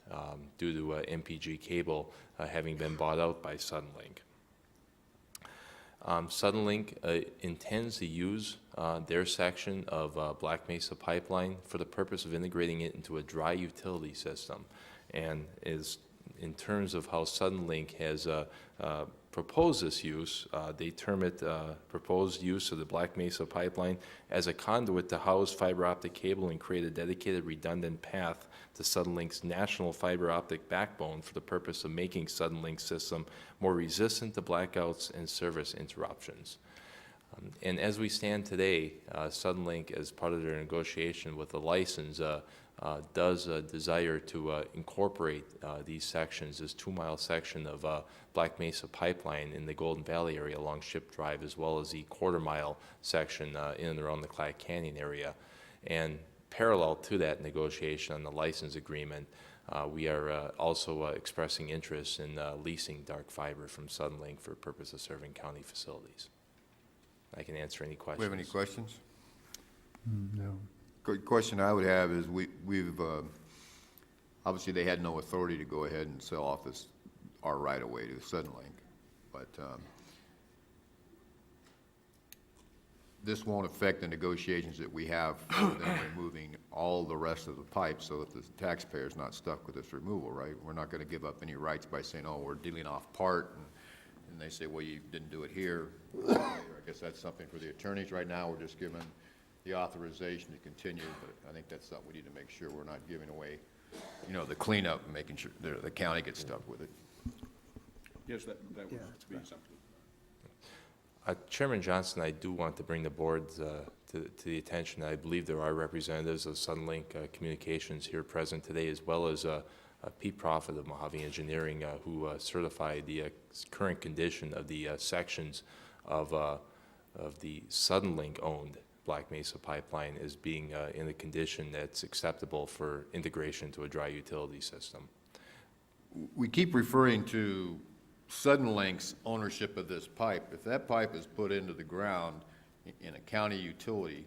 due to MPG Cable having been bought out by Suddenlink. Suddenlink intends to use their section of Black Mesa Pipeline for the purpose of integrating it into a dry utility system, and is in terms of how Suddenlink has proposed this use, they term it proposed use of the Black Mesa Pipeline as a conduit to house fiber optic cable and create a dedicated redundant path to Suddenlink's national fiber optic backbone for the purpose of making Suddenlink's system more resistant to blackouts and service interruptions. And as we stand today, Suddenlink, as part of their negotiation with the license, does desire to incorporate these sections, this 2-mile section of Black Mesa Pipeline in the Golden Valley area along Ship Drive, as well as the 1/4-mile section in and around the Clack Canyon area. And parallel to that negotiation on the license agreement, we are also expressing interest in leasing dark fiber from Suddenlink for the purpose of serving county facilities. I can answer any questions. We have any questions? No. Good question I would have is we've obviously they had no authority to go ahead and sell off our right-of-way to Suddenlink, but this won't affect the negotiations that we have for them removing all the rest of the pipes so that the taxpayer's not stuck with this removal, right? We're not going to give up any rights by saying, oh, we're dealing off part, and they say, well, you didn't do it here. I guess that's something for the attorneys. Right now, we're just given the authorization to continue, but I think that's something we need to make sure we're not giving away, the cleanup and making sure the county gets stuck with it. Yes, that would be something. Chairman Johnson, I do want to bring the board to the attention. I believe there are representatives of Suddenlink Communications here present today, as well as Pete Profit of Mohave Engineering, who certified the current condition of the sections of the Suddenlink-owned Black Mesa Pipeline as being in a condition that's acceptable for integration to a dry utility system. We keep referring to Sudden Link's ownership of this pipe. If that pipe is put into the ground in a county utility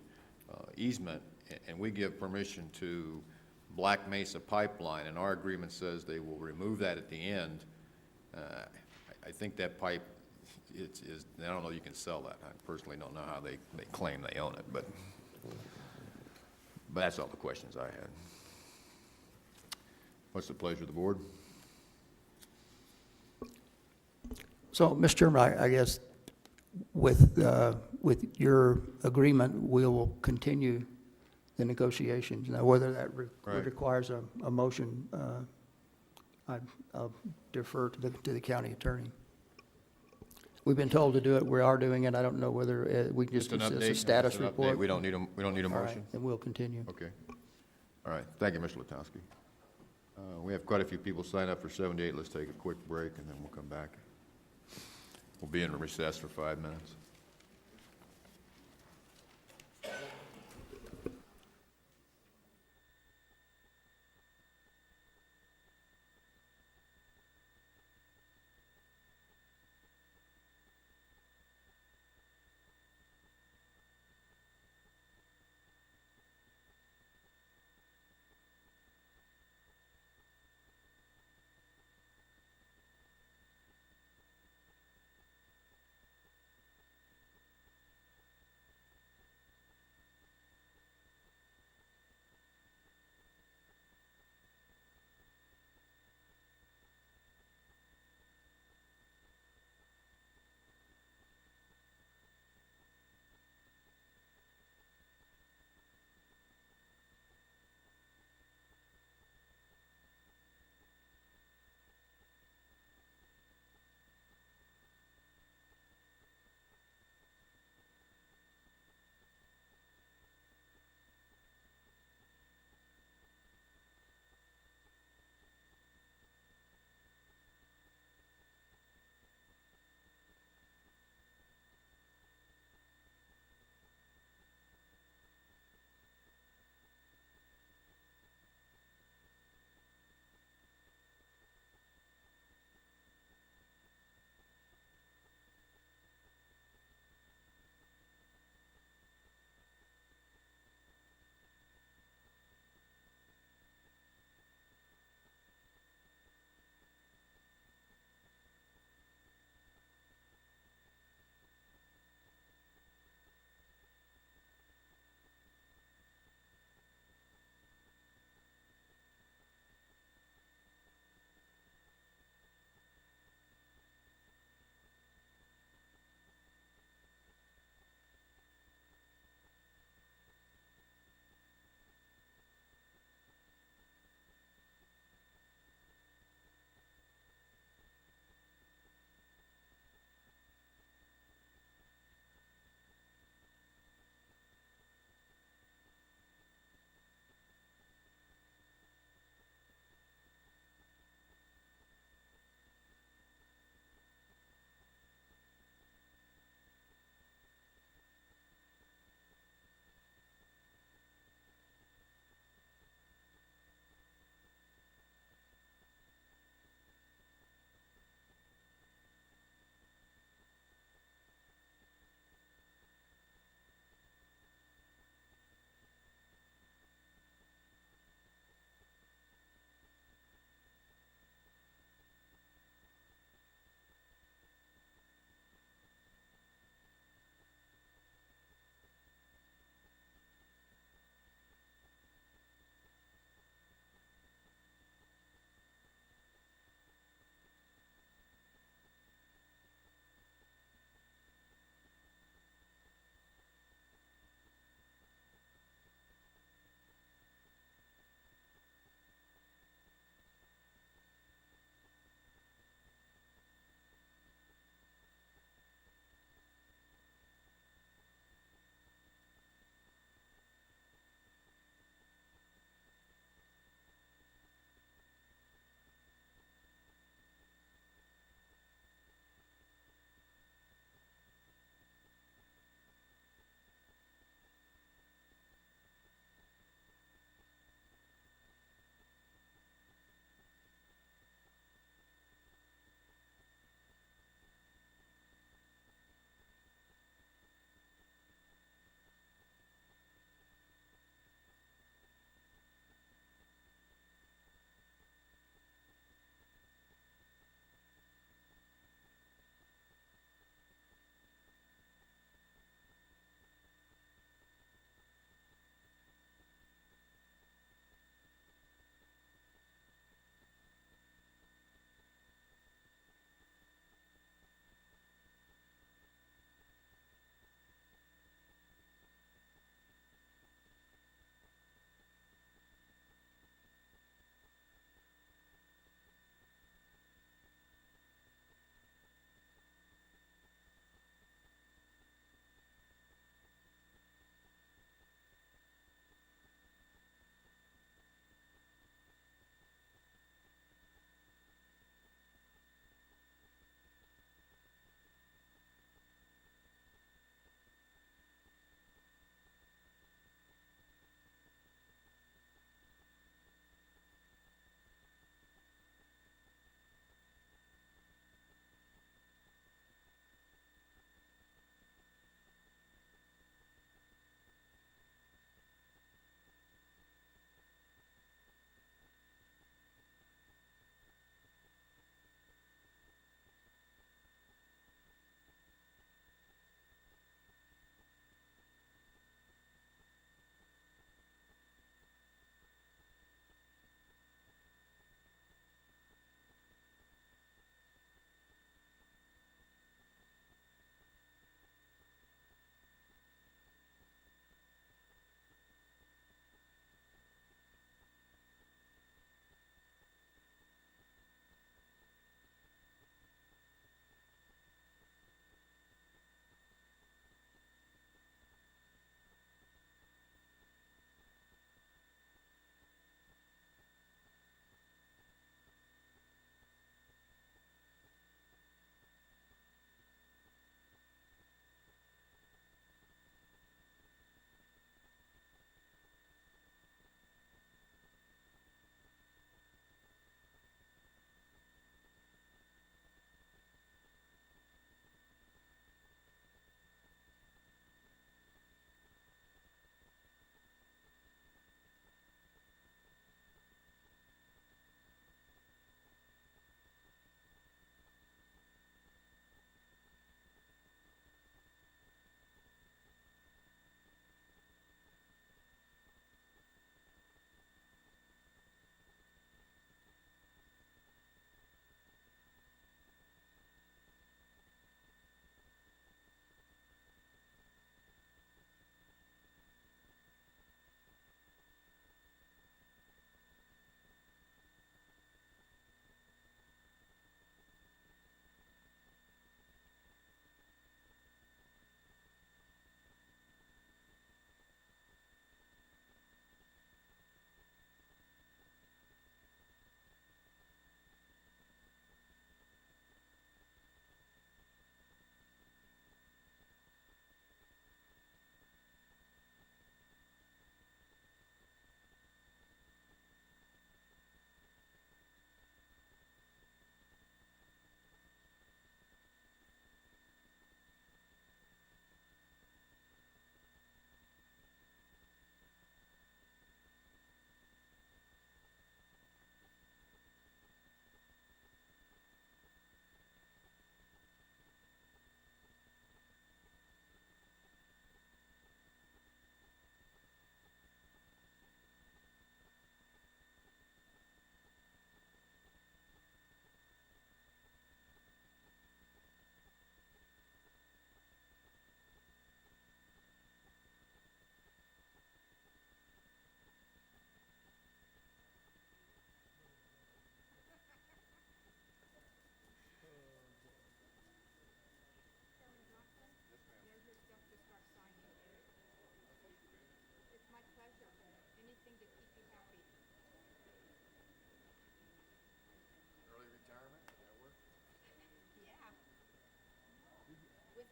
easement, and we give permission to Black Mesa Pipeline, and our agreement says they will remove that at the end, I think that pipe is, I don't know you can sell that. I personally don't know how they claim they own it, but that's all the questions I had. What's the pleasure of the board? So, Mr. Chairman, I guess with your agreement, we will continue the negotiations. Now, whether that Right. requires a motion, I'll defer to the county attorney. We've been told to do it. We are doing it. I don't know whether we just, Just an it's update. a status Just an update. report. We don't need a All right, motion? then we'll continue. Okay. All right. Thank you, Mr. Latowski. We have quite a few people signed up for 7 to 8. Let's take a quick break, and then we'll come back. We'll be in recess for 5 minutes.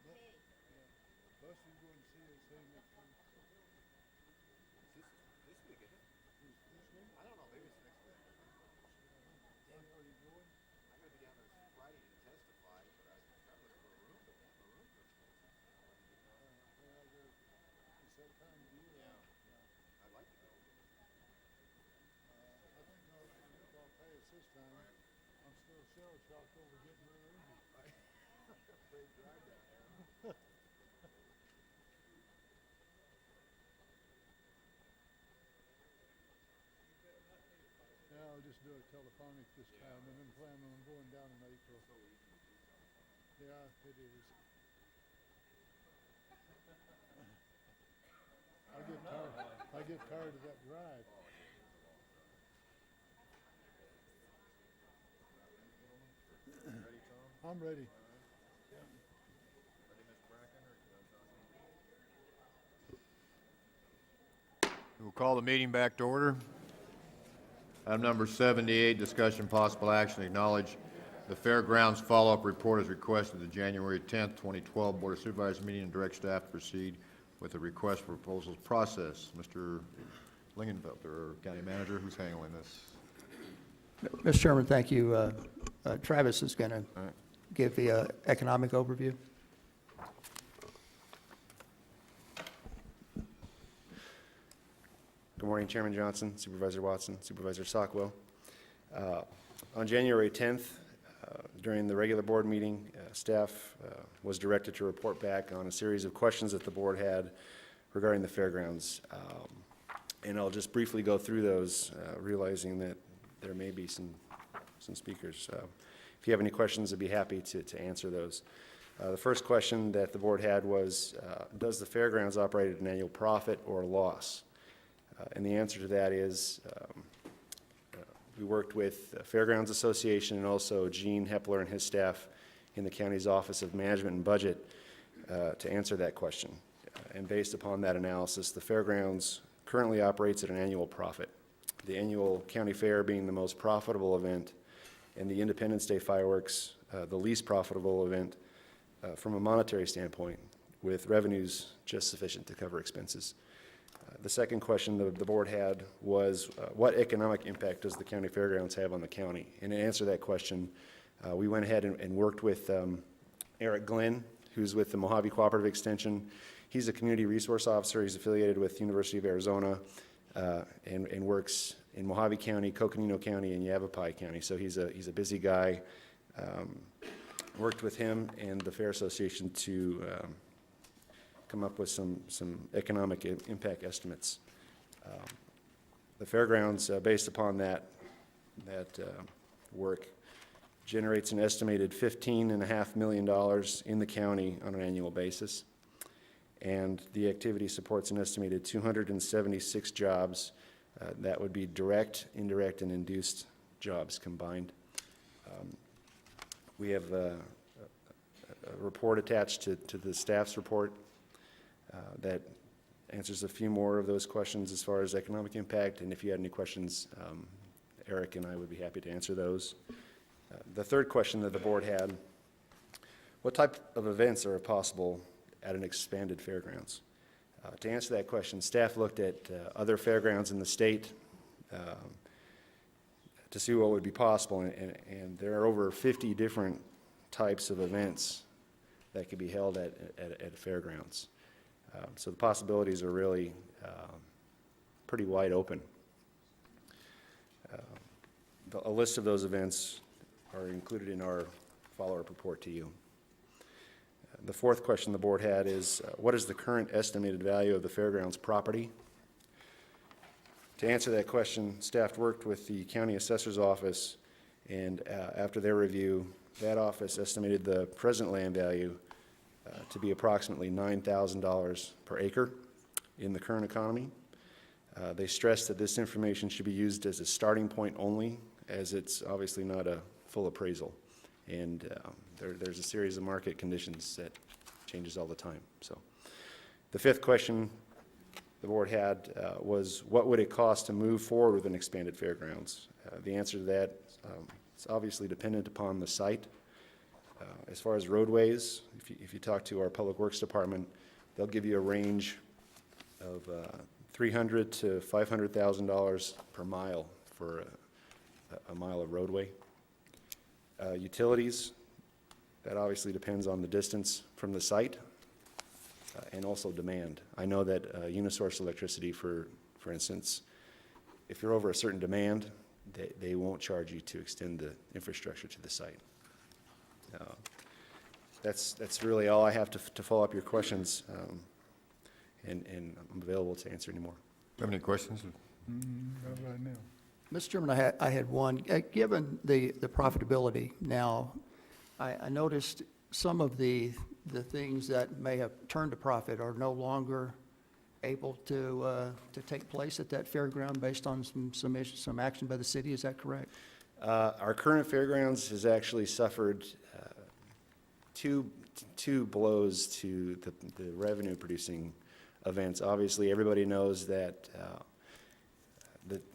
Buster's going to see us here next week. This week, isn't it? I don't know, maybe it's next week. That's where you going? I'm gonna be down there Friday to testify, but I'm looking for a room, but we have a room for Well, it's that time of year. Yeah. I'd like to go. I think I'll pass this time. I'm still shell shocked over getting rid of Ruby. Brave drive down there. Yeah, I'll just do it telephonic this time, and then plan on going down in April. So easy to do something. Yeah, it is. I get tired of that drive. Ready, Tom? I'm ready. Ready, Ms. Bracken, or you done talking? We'll call the meeting back to order. Item number 78, discussion possible action to acknowledge the Fairgrounds follow-up report as requested at the January 10th, 2012 Board of Supervisors meeting and direct staff to proceed with the request for proposals process. Mr. Lingenfelter, County Manager, who's handling this? Mr. Chairman, thank you. Travis is going to give the economic overview. Good morning, Chairman Johnson, Supervisor Watson, Supervisor Sockwell. On January 10th, during the regular board meeting, staff was directed to report back on a series of questions that the board had regarding the fairgrounds. And I'll just briefly go through those, realizing that there may be some speakers. If you have any questions, I'd be happy to answer those. The first question that the board had was, does the fairgrounds operate at an annual profit or a loss? And the answer to that is, we worked with the Fairgrounds Association and also Gene Hepler and his staff in the county's Office of Management and Budget to answer that question. And based upon that analysis, the fairgrounds currently operates at an annual profit. The annual county fair being the most profitable event, and the Independence Day fireworks the least profitable event from a monetary standpoint, with revenues just sufficient to cover expenses. The second question the board had was, what economic impact does the county fairgrounds have on the county? And to answer that question, we went ahead and worked with Eric Glenn, who's with the Mohave Cooperative Extension. He's a community resource officer. He's affiliated with the University of Arizona and works in Mohave County, Coconino County, and Yavapai County. So he's a busy guy. Worked with him and the Fair Association to come up with some economic impact estimates. The fairgrounds, based upon that work, generates an estimated $15.5 million in the county on an annual basis. And the activity supports an estimated 276 jobs. That would be direct, indirect, and induced jobs combined. We have a report attached to the staff's report that answers a few more of those questions as far as economic impact, and if you had any questions, Eric and I would be happy to answer those. The third question that the board had, what type of events are possible at an expanded fairgrounds? To answer that question, staff looked at other fairgrounds in the state to see what would be possible, and there are over 50 different types of events that could be held at fairgrounds. So the possibilities are really pretty wide open. A list of those events are included in our follow-up report to you. The fourth question the board had is, what is the current estimated value of the fairgrounds property? To answer that question, staff worked with the county assessor's office, and after their review, that office estimated the present land value to be approximately $9,000 per acre in the current economy. They stressed that this information should be used as a starting point only, as it's obviously not a full appraisal. And there's a series of market conditions that changes all the time. So the fifth question the board had was, what would it cost to move forward with an expanded fairgrounds? The answer to that is obviously dependent upon the site, As far as roadways, if you talk to our Public Works Department, they'll give you a range of $300,000 to $500,000 per mile for a mile of roadway. Utilities, that obviously depends on the distance from the site and also demand. I know that Unisource electricity, for instance, if you're over a certain demand, they won't charge you to extend the infrastructure to the site. That's really all I have to follow up your questions, and I'm available to answer any more. Have any questions? Not right now. Mr. Chairman, I had one. Given the profitability now, I noticed some of the things that may have turned a profit are no longer able to take place at that fairground based on some action by the city. Is that correct? Our current fairgrounds has actually suffered two blows to the revenue-producing events. Obviously, everybody knows that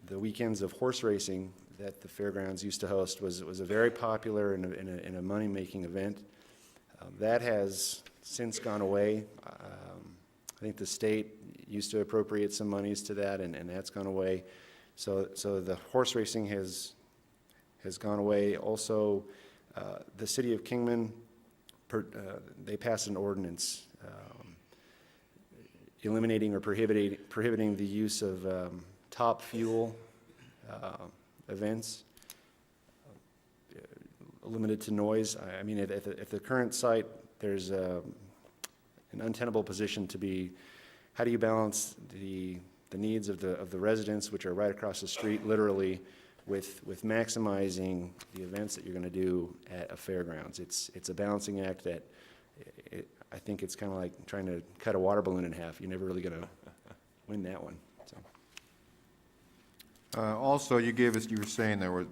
the weekends of horse racing that the fairgrounds used to host was a very popular and a money-making event. That has since gone away. I think the state used to appropriate some monies to that, and that's gone away. So the horse racing has gone away. Also, the city of Kingman, they passed an ordinance eliminating or prohibiting the use of top fuel events, limited to noise. I mean, at the current site, there's an untenable position to be, how do you balance the needs of the residents, which are right across the street, literally, with maximizing the events that you're going to do at a fairgrounds. It's a balancing act that I think it's kind of like trying to cut a water balloon in half. You're never really going to win that one. So. Also, you were saying there were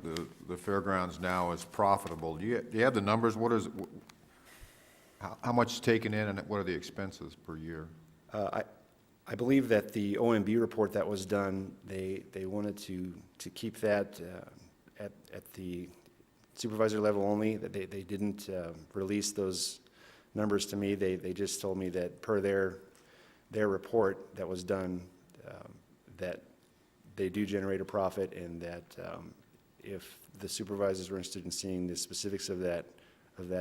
the fairgrounds now is profitable. Do you have the numbers? How much is taken in, and what are the expenses per year? I believe that the OMB report that was done, they wanted to keep that at the supervisor level only. That they didn't release those numbers to me. They just told me that per their report that was done, that they do generate a profit, and that if the supervisors were interested in seeing the specifics of that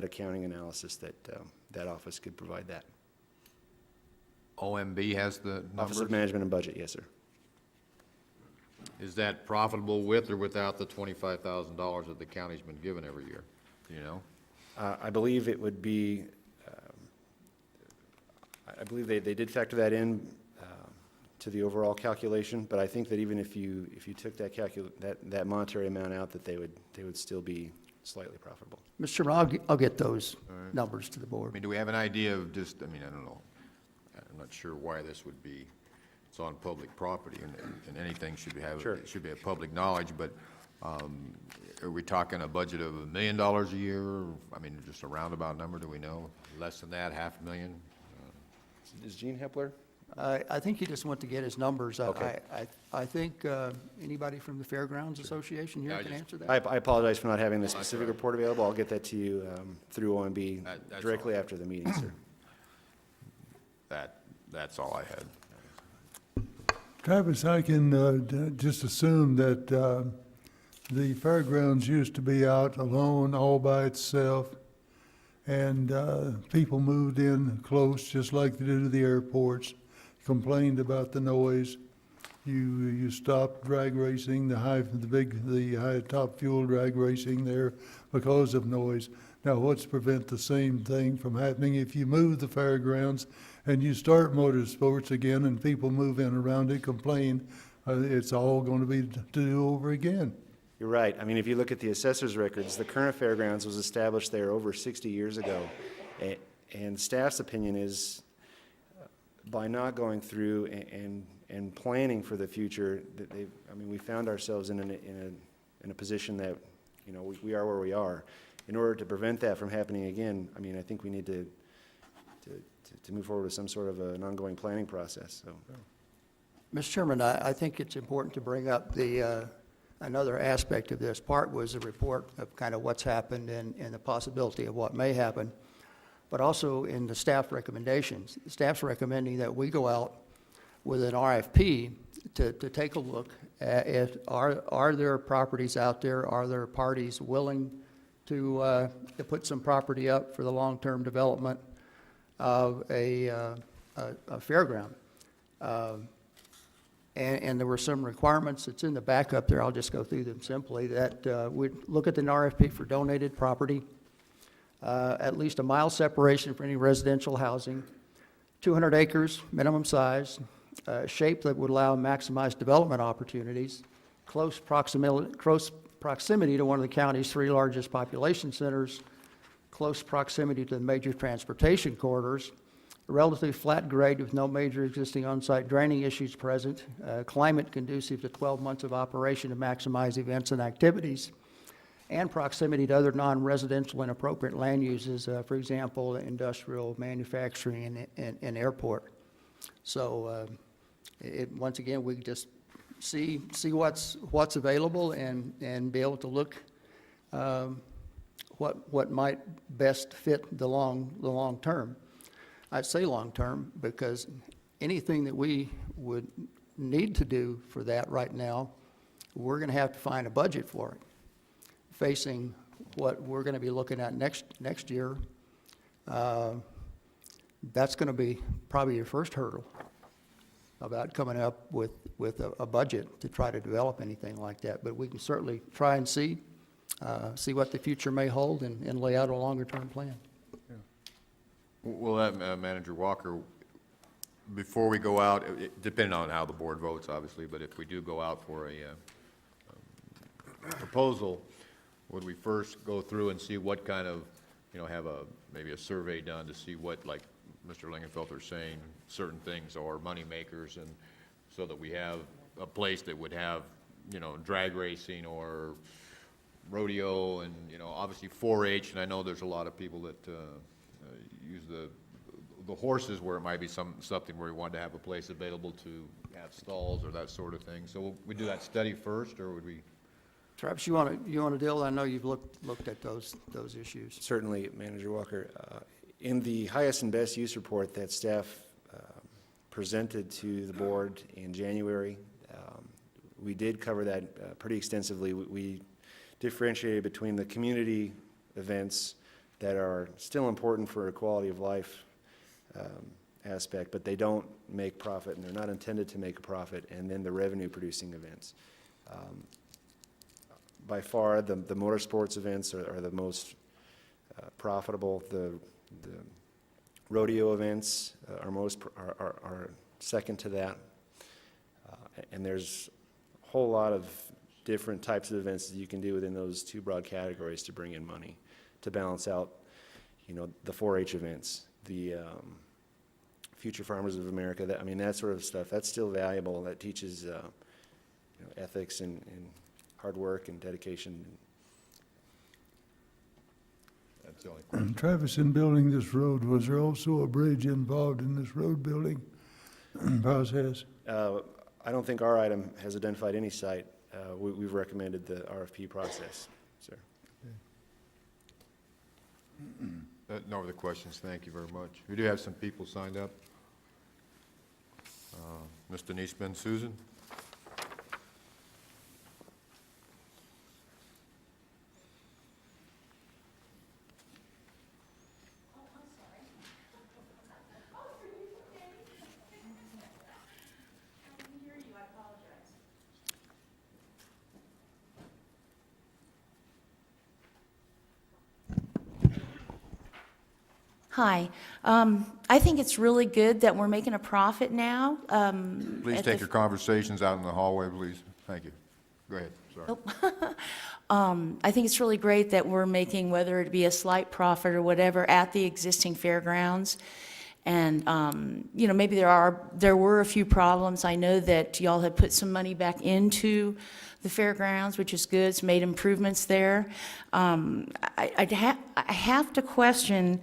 accounting analysis, that office could provide that. OMB has the numbers? Office of Management and Budget, yes, sir. Is that profitable with or without the $25,000 that the county's been given every year? Do you know? I believe it would be, I believe they did factor that in to the overall calculation, but I think that even if you took that monetary amount out, that they would still be slightly profitable. Mr. Chairman, I'll get those numbers to the I board. mean, do we have an idea of just, I don't know. I'm not sure why this would be, it's on public property, and anything should be a public knowledge, but are we talking a budget of $1 million a year? I mean, just a roundabout number, do we know? Less than that, $500,000? Is Gene Hepler? I think he just went to get his numbers. Okay. I think anybody from the Fairgrounds Association here can answer that. I apologize for not having the specific report available. I'll get that to you through OMB directly all. after the meeting, sir. That's all I had. Travis, I can just assume that the fairgrounds used to be out alone, all by itself, and people moved in close, just like they do to the airports, complained about the noise. You stopped drag racing, the high top fuel drag racing there because of noise. Now, what's to prevent the same thing from happening if you move the fairgrounds and you start motorsports again and people move in around it, complain, it's all going to be to do over again. You're right. I mean, if you look at the assessor's records, the current fairgrounds was established there over 60 years ago. And staff's opinion is, by not going through and planning for the future, that we found ourselves in a position that, we are where we are. In order to prevent that from happening again, I think we need to move forward with some sort of an ongoing planning process. So, Mr. Chairman, I think it's important to bring up the another aspect of this. Part was a report of kind of what's happened and the possibility of what may happen, but also in the staff recommendations. The staff's recommending that we go out with an RFP to take a look at are there properties out there, are there parties willing to put some property up for the long-term development of a fairground. And there were some requirements, it's in the backup there, I'll just go through them simply, that we look at an RFP for donated property, at least a mile separation for any residential housing, 200 acres, minimum size, shape that would allow maximized development opportunities, close proximity to one of the county's 3 largest population centers, close proximity to the major transportation corridors, a relatively flat grade with no major existing on-site draining issues present, climate conducive to 12 months of operation to maximize events and activities, and proximity to other non-residential and appropriate land uses, for example, industrial, manufacturing, and airport. So once again, we just see what's available and be able to look what might best fit the long term. I say long term because anything that we would need to do for that right now, we're going to have to find a budget for it. Facing what we're going to be looking at next year, that's going to be probably your first hurdle about coming up with a budget to try to develop anything like that. But we can certainly try and see what the future may hold and lay out a longer-term plan. Well, Manager Walker, before we go out, depending on how the board votes, obviously, but if we do go out for a proposal, would we first go through and see what kind of, have maybe a survey done to see what, like Mr. Lingenfelter's saying, certain things are money makers, and so that we have a place that would have, drag racing or rodeo and, obviously 4-H, and I know there's a lot of people that use the horses where it might be something where we wanted to have a place available to have stalls or that sort of thing. So we do that study first, or would we? Travis, you want to deal? I know you've looked at those issues. Certainly, Manager Walker. In the highest and best use report that staff presented to the board in January, we did cover that pretty extensively. We differentiated between the community events that are still important for a quality of life aspect, but they don't make profit and they're not intended to make a profit, and then the revenue producing events. By far, the motorsports events are the most profitable. The rodeo events are second to that, and there's a whole lot of different types of events that you can do within those 2 broad categories to bring in money to balance out, the 4-H events, the Future Farmers of America. That sort of stuff. That's still valuable. That teaches ethics and hard work and dedication. That's the only question. Travis, in building this road, was there also a bridge involved in this road building process? I don't think our item has identified any site. We've recommended the RFP process, sir. No other questions. Thank you very much. We do have some people signed up. Mr. Niesman, Susan? Hi. I think it's really good that we're making a profit now. Please take your conversations out in the hallway, please. Thank you. Go ahead. Sorry. I think it's really great that we're making, whether it be a slight profit or whatever, at the existing fairgrounds. And, maybe there were a few problems. I know that y'all have put some money back into the fairgrounds, which is good. It's made improvements there. I have to question,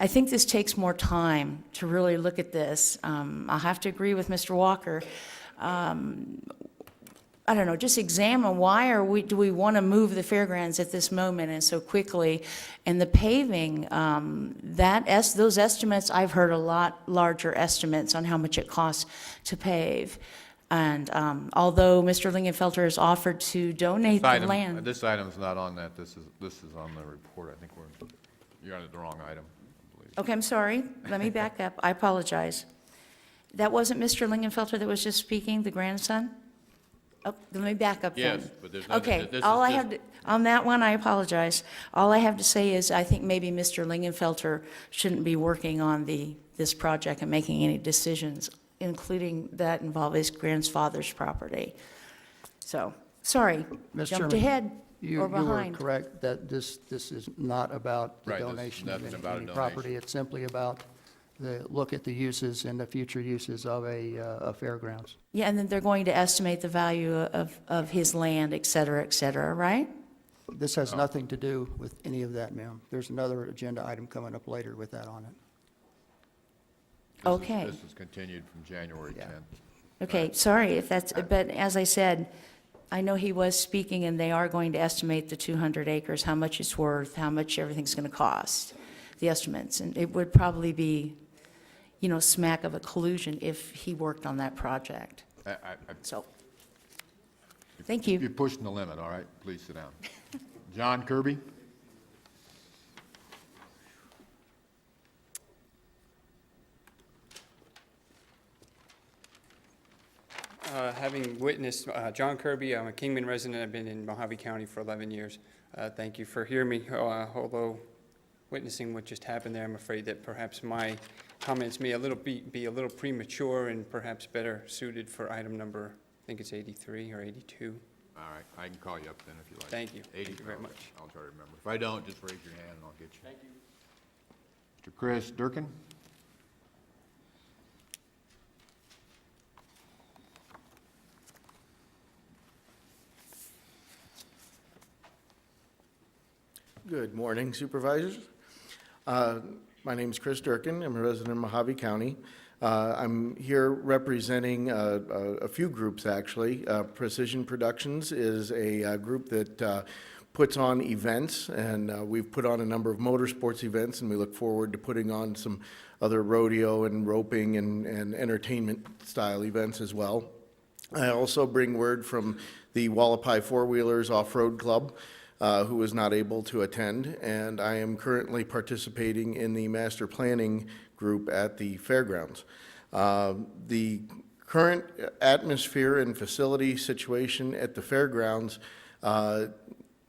I think this takes more time to really look at this. I'll have to agree with Mr. Walker. I don't know, just examine why do we want to move the fairgrounds at this moment and so quickly? And the paving, those estimates, I've heard a lot larger estimates on how much it costs to pave. And although Mr. Lingenfelter has offered to donate the land. This item's not on that. This is on the report. I think you're on the wrong item, I believe. Okay, I'm sorry. Let me back up. I apologize. That wasn't Mr. Lingenfelter that was just speaking, the grandson? Oh, let me back up then. Yes, but there's nothing. Okay, all I have to, on that one, I apologize. All I have to say is I think maybe Mr. Lingenfelter shouldn't be working on this project and making any decisions, including that involve his grandfather's property. So, sorry, Mr. jumped Chairman, ahead You or behind. were correct that this is not about the Right, this is donation of nothing about a any property. donation. It's simply about the look at the uses and the future uses of a fairgrounds. Yeah, and then they're going to estimate the value of his land, et cetera, right? This has nothing to do with any of that, ma'am. There's another agenda item coming up later with that on it. Okay. This is continued from January 10th. Okay, sorry if that's, but as I said, I know he was speaking, and they are going to estimate the 200 acres, how much it's worth, how much everything's going to cost, the estimates. And it would probably be, smack of a collusion if he worked on that project. So, thank you. You're pushing the limit, all right? Please sit down. John Kirby? Having witnessed, John Kirby, I'm a Kingman resident. I've been in Mohave County for 11 years. Thank you for hearing me. Although witnessing what just happened there, I'm afraid that perhaps my comments may be a little premature and perhaps better suited for item number, I think it's 83 or 82. All right, I can call you up then if you like. Thank you. Thank you very much. I'll try to remember. If I don't, just raise your hand and I'll get you. Thank you. Mr. Chris Durkin? Good morning, Supervisors. My name is Chris Durkin. I'm a resident of Mohave County. I'm here representing a few groups, actually. Precision Productions is a group that puts on events, and we've put on a number of motorsports events, and we look forward to putting on some other rodeo and roping and entertainment-style events as well. I also bring word from the Wallapai Four-Wheelers Off-Road Club, who was not able to attend, and I am currently participating in the master planning group at the fairgrounds. The current atmosphere and facility situation at the fairgrounds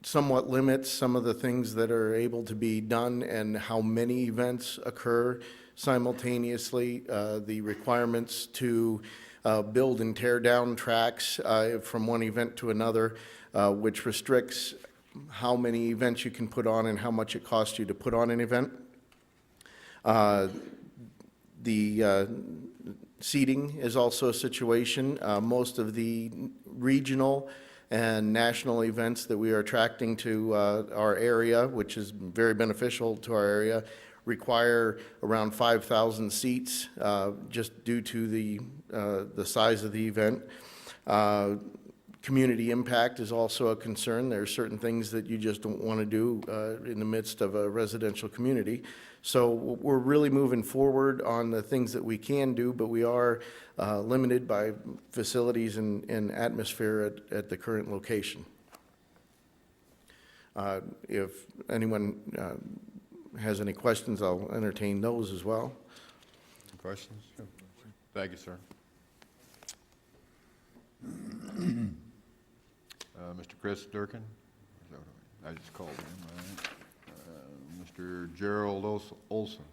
somewhat limits some of the things that are able to be done and how many events occur simultaneously. The requirements to build and tear down tracks from one event to another, which restricts how many events you can put on and how much it costs you to put on an event. The seating is also a situation. Most of the regional and national events that we are attracting to our area, which is very beneficial to our area, require around 5,000 seats just due to the size of the event. Community impact is also a concern. There are certain things that you just don't want to do in the midst of a residential community. So we're really moving forward on the things that we can do, but we are limited by facilities and atmosphere at the current location. If anyone has any questions, I'll entertain those as well. Questions? Thank you, sir. Mr. Chris Durkin? I just called him, all right. Mr. Gerald Olson?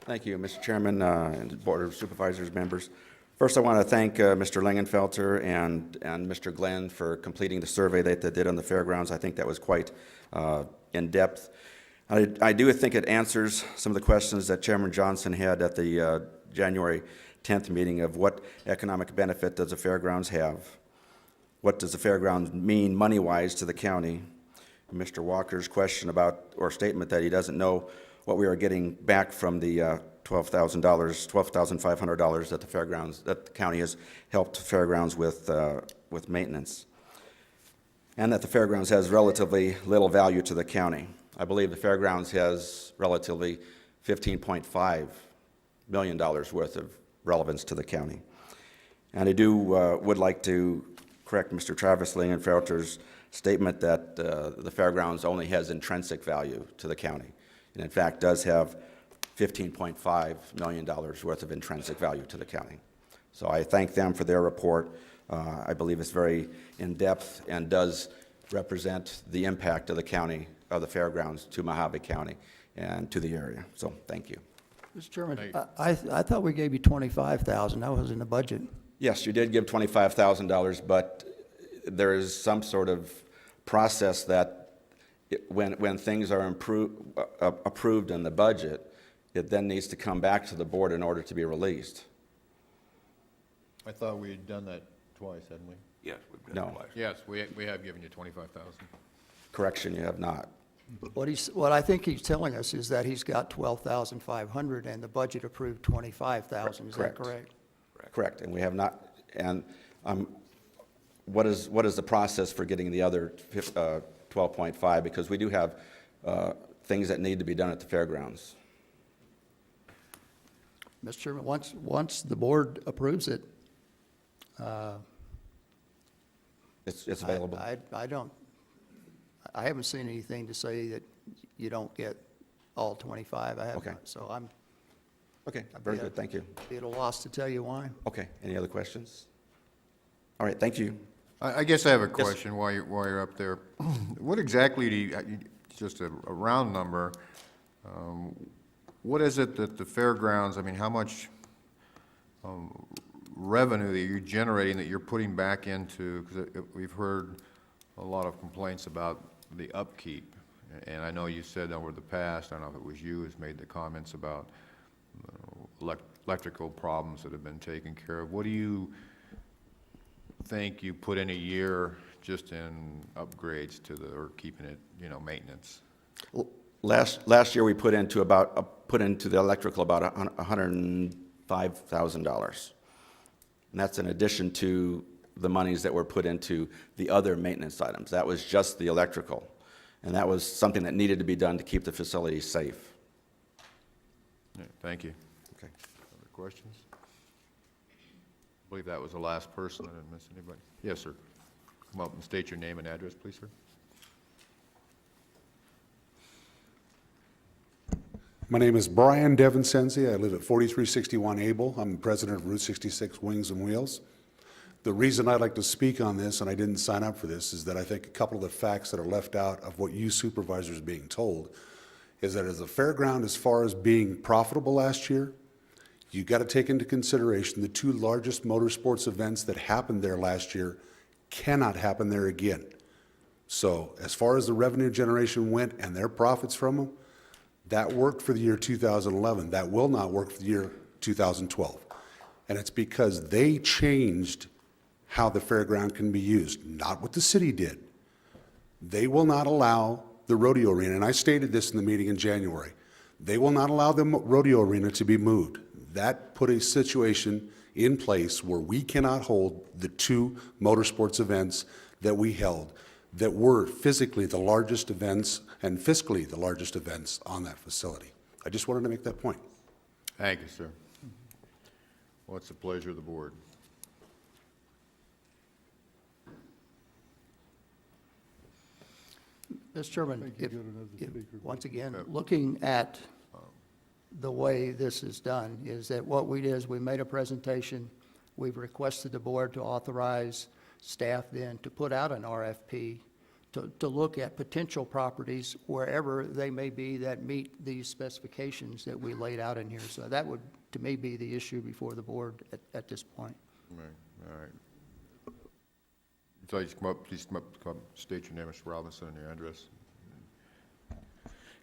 Thank you, Mr. Chairman and Board of Supervisors members. First, I want to thank Mr. Lingenfelter and Mr. Glenn for completing the survey that they did on the fairgrounds. I think that was quite in-depth. I do think it answers some of the questions that Chairman Johnson had at the January 10th meeting of what economic benefit does the fairgrounds have? What does the fairgrounds mean money-wise to the county? Mr. Walker's question about, or statement that he doesn't know what we are getting back from the $12,500 that the fairgrounds, that the county has helped fairgrounds with maintenance. And that the fairgrounds has relatively little value to the county. I believe the fairgrounds has relatively $15.5 million worth of relevance to the county. And I would like to correct Mr. Travis Lingenfelter's statement that the fairgrounds only has intrinsic value to the county. And in fact does have $15.5 million worth of intrinsic value to the county. So I thank them for their report. I believe it's very in-depth and does represent the impact of the county, of the fairgrounds to Mohave County and to the area. So thank you. Mr. Chairman, I thought we gave you $25,000. That was in the budget. Yes, you did give $25,000, but there is some sort of process that when things are approved in the budget, it then needs to come back to the board in order to be released. I thought we had done that twice, hadn't we? Yes, we've done it No. twice. Yes, we have given you 25,000. Correction, you have not. What I think he's telling us is that he's got 12,500 and the budget approved 25,000. Is that correct? Correct, and we have not, and what is the process for getting the other 12.5? Because we do have things that need to be done at the fairgrounds. Mr. Chairman, once the board approves it, It's available. I haven't seen anything to say that you don't get all 25. I haven't. Okay. So I'm. Okay, very good, thank you. Be at a loss to tell you why. Okay, any other questions? All right, thank you. I guess I have a question while you're up there. What exactly do you, just a round number, what is it that the fairgrounds, I mean, how much revenue that you're generating that you're putting back into, because we've heard a lot of complaints about the upkeep, and I know you said over the past, I don't know if it was you who's made the comments about electrical problems that have been taken care of. What do you think you put in a year just in upgrades to or keeping it, maintenance? Last year we put into the electrical about $105,000. And that's in addition to the monies that were put into the other maintenance items. That was just the electrical. And that was something that needed to be done to keep the facility safe. Yeah, thank you. Okay. Other questions? I believe that was the last person. I didn't miss anybody. Yes, sir. Come up and state your name and address, please, sir. My name is Brian Devincenzi. I live at 4361 Able. I'm the president of Route 66 Wings and Wheels. The reason I'd like to speak on this, and I didn't sign up for this, is that I think a couple of the facts that are left out of what you supervisors are being told is that as a fairground, as far as being profitable last year, you got to take into consideration the two largest motorsports events that happened there last year cannot happen there again. So as far as the revenue generation went and their profits from them, that worked for the year 2011. That will not work for the year 2012. And it's because they changed how the fairground can be used, not what the city did. They will not allow the rodeo arena, and I stated this in the meeting in January, they will not allow the rodeo arena to be moved. That put a situation in place where we cannot hold the two motorsports events that we held that were physically the largest events and fiscally the largest events on that facility. I just wanted to make that point. Thank you, sir. What's the pleasure of the board? Mr. Chairman, once again, looking at the way this is done, is that what we did is we made a presentation. We've requested the board to authorize staff then to put out an RFP to look at potential properties wherever they may be that meet these specifications that we laid out in here. So that would, to me, be the issue before the board at this point. All right. So you come up, please come up, state your name, Mr. Robinson, and your address.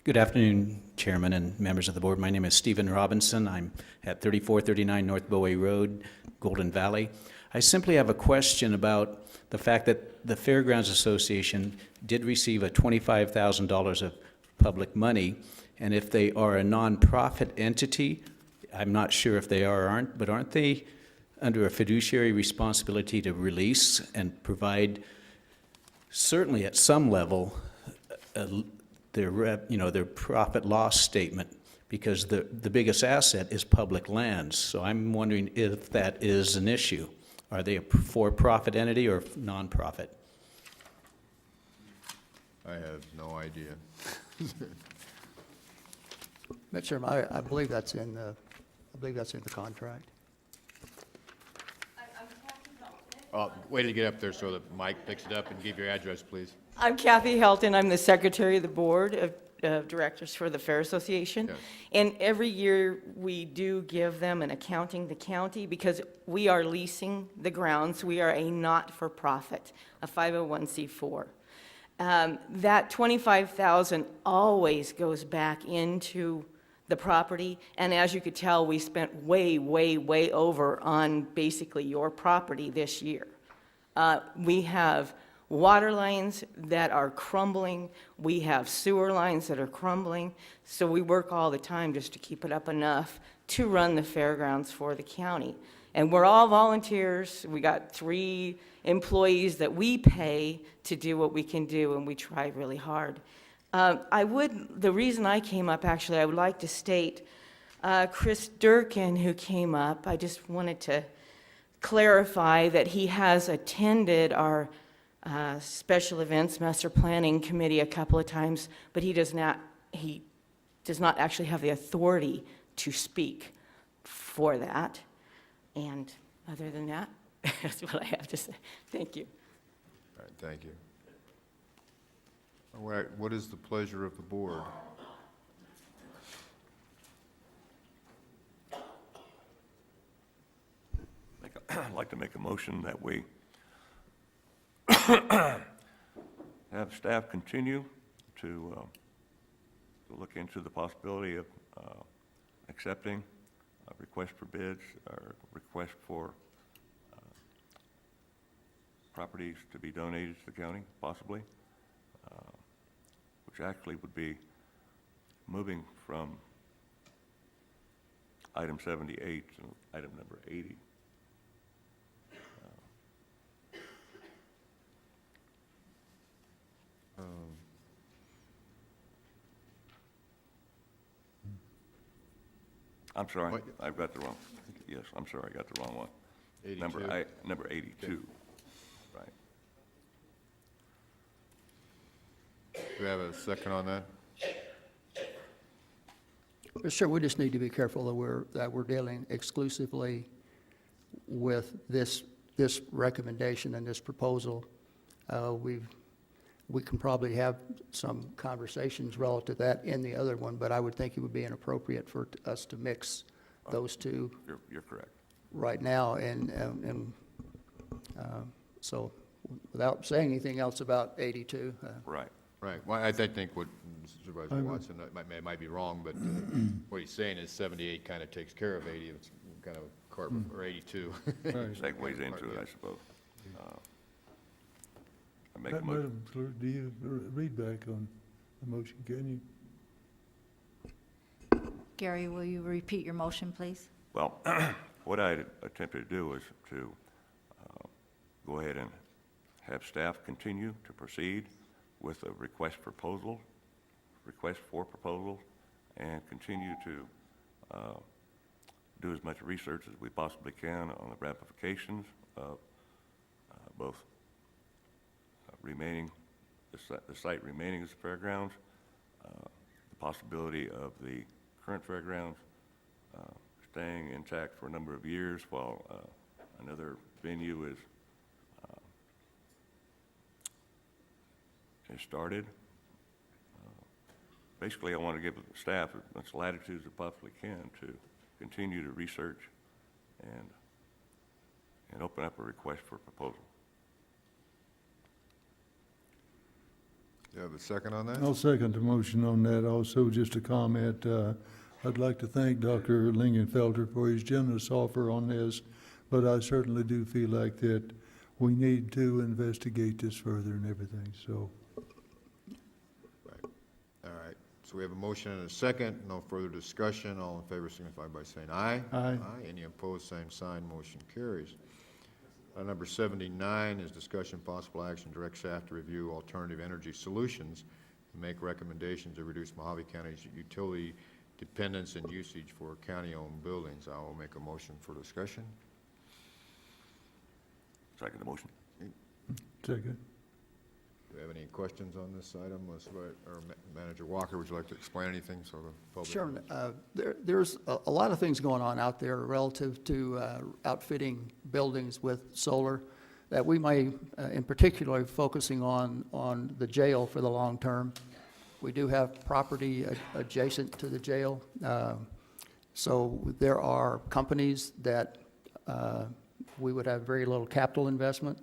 Good afternoon, Chairman and members of the board. My name is Stephen Robinson. I'm at 3439 North Bowie Road, Golden Valley. I simply have a question about the fact that the Fairgrounds Association did receive a $25,000 of public money. And if they are a nonprofit entity, I'm not sure if they are or aren't, but aren't they under a fiduciary responsibility to release and provide, certainly at some level, their profit loss statement? Because the biggest asset is public lands. So I'm wondering if that is an issue. Are they a for-profit entity or nonprofit? I have no idea. Mr. Chairman, I believe that's in the, contract. Wait to get up there so that Mike picks it up, and give your address, please. I'm Kathy Helton. I'm the secretary of the board of directors for the Fair Association. Yes. And every year, we do give them an accounting, the county, because we are leasing the grounds. We are a not-for-profit, a 501c4. That $25,000 always goes back into the property, and as you could tell, we spent way, way, way over on basically your property this year. We have water lines that are crumbling, we have sewer lines that are crumbling, so we work all the time just to keep it up enough to run the fairgrounds for the county. And we're all volunteers. We got 3 employees that we pay to do what we can do, and we try really hard. The reason I came up, actually, I would like to state, Chris Durkin, who came up, I just wanted to clarify that he has attended our Special Events Master Planning Committee a couple of times, but he does not actually have the authority to speak for that. And other than that, that's what I have to say. Thank you. All right, thank you. All right, what is the pleasure of the board? I'd like to make a motion that we have staff continue to look into the possibility of accepting a request for bids or request for properties to be donated to the county, possibly, which actually would be moving from item 78 to item number 80. I'm sorry, What? I've got the wrong, yes, I'm sorry, I got the wrong one. 82? Number 82, right. Do we have a second on that? Mr. Chair, we just need to be careful that we're dealing exclusively with this recommendation and this proposal. We can probably have some conversations relative to that in the other one, but I would think it would be inappropriate for us to mix those two You're correct. right now. So without saying anything else about 82. Right. Right, well, I think what Supervisor Watson might be wrong, but what he's saying is 78 kind of takes care of 80, it's kind of or 82. Segues into it, I suppose. I make a motion. Madam Clerk, do you read back on the motion, can you? Gary, will you repeat your motion, please? Well, what I attempted to do was to go ahead and have staff continue to proceed with a request for proposals, and continue to do as much research as we possibly can on the ramifications of both the site remaining as the fairgrounds, the possibility of the current fairgrounds staying intact for a number of years while another venue is started. Basically, I want to give the staff as much latitude as I possibly can to continue to research and open up a request for proposal. Do you have a second on that? I'll second the motion on that. Also, just a comment, I'd like to thank Dr. Lingenfelter for his generous offer on this, but I certainly do feel like that we need to investigate this further and everything, so. All right. So we have a motion and a second. No further discussion. All in favor signify by saying aye. Aye. Any opposed, same sign. Motion carries. Number 79 is discussion possible action, direct staff to review alternative energy solutions and make recommendations to reduce Mohave County's utility dependence and usage for county-owned buildings. I will make a motion for discussion. Second the motion. Second. Do we have any questions on this item? Manager Walker, would you like to explain anything so the public? Sure. There's a lot of things going on out there relative to outfitting buildings with solar that we may, in particular, focusing on the jail for the long term. We do have property adjacent to the jail. So there are companies that we would have very little capital investment.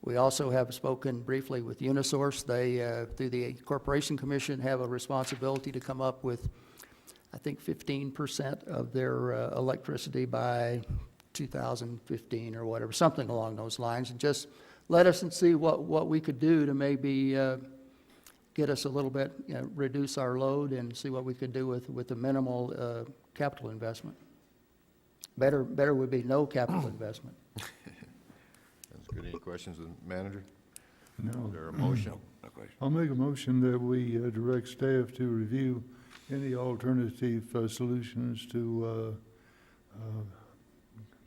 We also have spoken briefly with Unisource. They, through the Corporation Commission, have a responsibility to come up with, I think, 15% of their electricity by 2015 or whatever, something along those lines. And just let us and see what we could do to maybe get us a little bit, reduce our load and see what we could do with the minimal capital investment. Better would be no capital investment. That's good. Any questions of the manager? No. Is there a motion? No question. I'll make a motion that we direct staff to review any alternative solutions to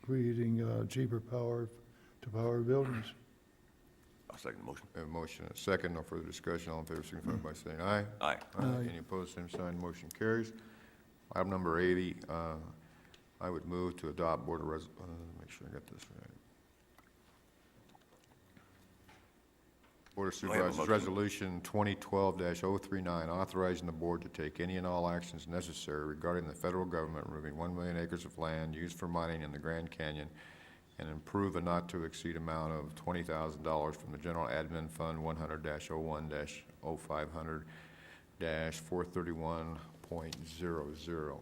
creating cheaper power to power buildings. I'll second the motion. We have a motion and a second. No further discussion. All in favor signify by saying aye. Aye. Aye. Any opposed, same sign. Motion carries. Item number 80, I would move to adopt Board of make sure I got this right. Board of Supervisors Resolution 2012-039, authorizing the board to take any and all actions necessary regarding the federal government removing 1 million acres of land used for mining in the Grand Canyon and improve a not-to-exceed amount of $20,000 from the General Admin Fund 100-01-0500-431.00.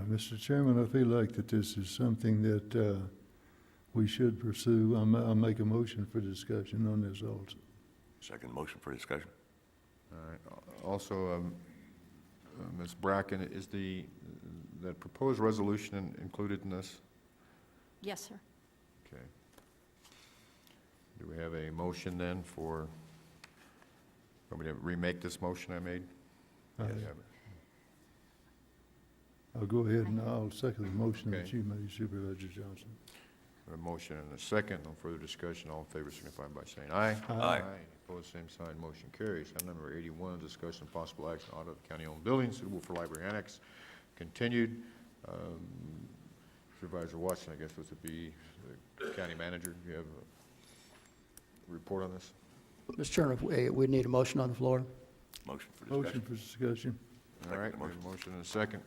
Mr. Chairman, I feel like that this is something that we should pursue. I'll make a motion for discussion on this also. Second motion for discussion. All right. Also, Ms. Bracken, is that proposed resolution included in this? Yes, sir. Okay. Do we have a motion then for, want me to remake this motion I made? Yes. I'll go ahead and I'll second the motion that Okay. you made, Supervisor Johnson. A motion and a second. No further discussion. All in favor signify by saying aye. Aye. Opposed, same sign. Motion carries. Item number 81, discussion of possible action audit of county-owned buildings suitable for library annex. Continued. Supervisor Watson, I guess, was to be the county manager. Do you have a report on this? Mr. Chairman, we need a motion on the floor. Motion for discussion. Motion for discussion. All right, we have a motion and a second.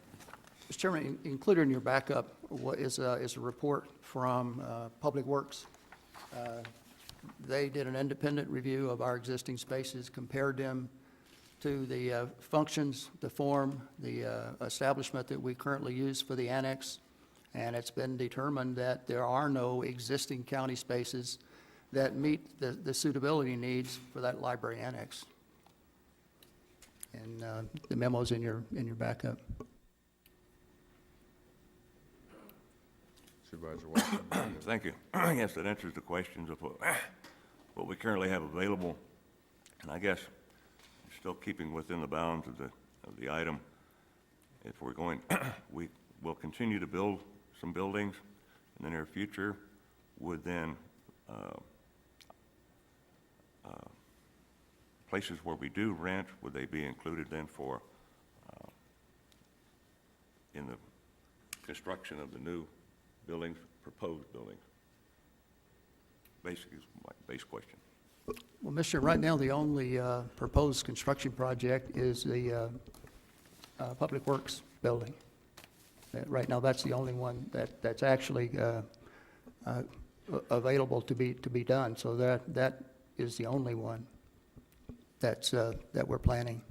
Mr. Chairman, included in your backup is a report from Public Works. They did an independent review of our existing spaces, compared them to the functions, the form, the establishment that we currently use for the annex, and it's been determined that there are no existing county spaces that meet the suitability needs for that library annex. And the memo's in your backup. Supervisor Watson. Thank you. I guess that answers the questions of what we currently have available. And I guess, still keeping within the bounds of the item, if we're going, we will continue to build some buildings in the near future. Would then places where we do rent, would they be included then for in the construction of the new buildings, proposed buildings? Basically, is my base question. Well, Mr. Right now, the only proposed construction project is the Public Works building. Right now, that's the only one that's actually available to be done. So that is the only one that we're planning.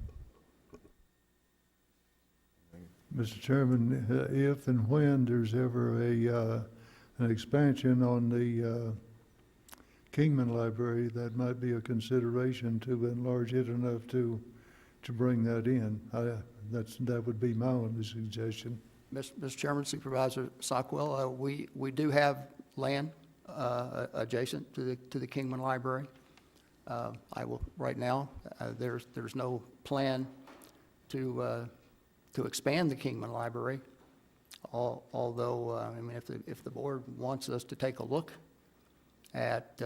Mr. Chairman, if and when there's ever an expansion on the Kingman Library, that might be a consideration to enlarge it enough to bring that in. That would be my only suggestion. Mr. Chairman, Supervisor Sockwell, we do have land adjacent to the Kingman Library. Right now, there's no plan to expand the Kingman Library, although, I mean, if the board wants us to take a look at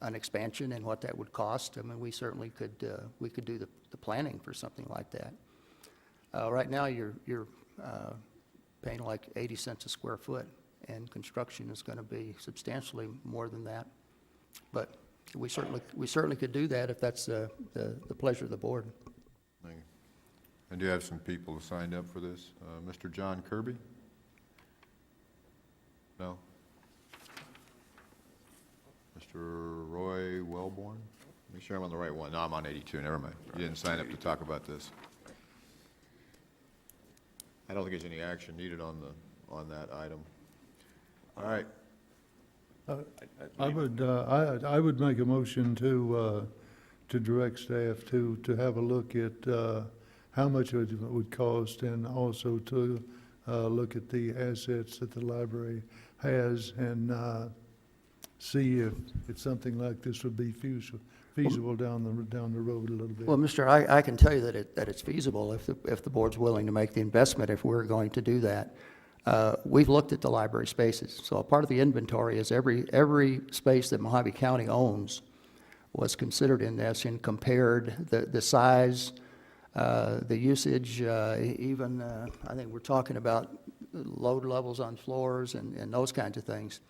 an expansion and what that would cost, I mean, we certainly could do the planning for something like that. Right now, you're paying like 80 cents a square foot, and construction is going to be substantially more than that. But we certainly could do that if that's the pleasure of the board. Thank you. I do have some people who signed up for this. Mr. John Kirby? No? Mr. Roy Wellborn? Make sure I'm on the right one. No, I'm on 82. Never mind. You didn't sign up to talk about this. I don't think there's any action needed on that item. All right. I would make a motion to direct staff to have a look at how much it would cost, and also to look at the assets that the library has, and see if something like this would be feasible down the road a little bit. Well, Mr., I can tell you that it's feasible if the board's willing to make the investment, if we're going to do that. We've looked at the library spaces. So a part of the inventory is every space that Mohave County owns was considered in this, and compared the size, the usage, even, I think we're talking about load levels on floors and those kinds of things.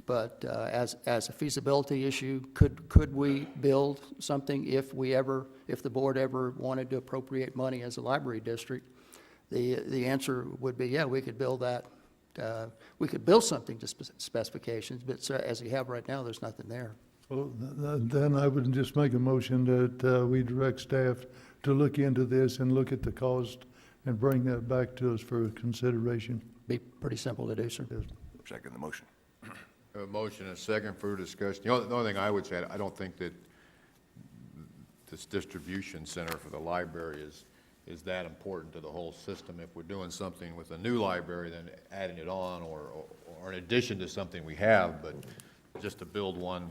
But as a feasibility issue, could we build something if the board ever wanted to appropriate money as a library district? The answer would be, yeah, we could build that. We could build something to specifications, but as we have right now, there's nothing there. Well, then I would just make a motion that we direct staff to look into this and look at the cost and bring that back to us for consideration. Be pretty simple to do, sir. Second the motion. A motion and a second for discussion. The only thing I would say, I don't think that this distribution center for the library is that important to the whole system. If we're doing something with a new library, then adding it on or in addition to something we have, but just to build one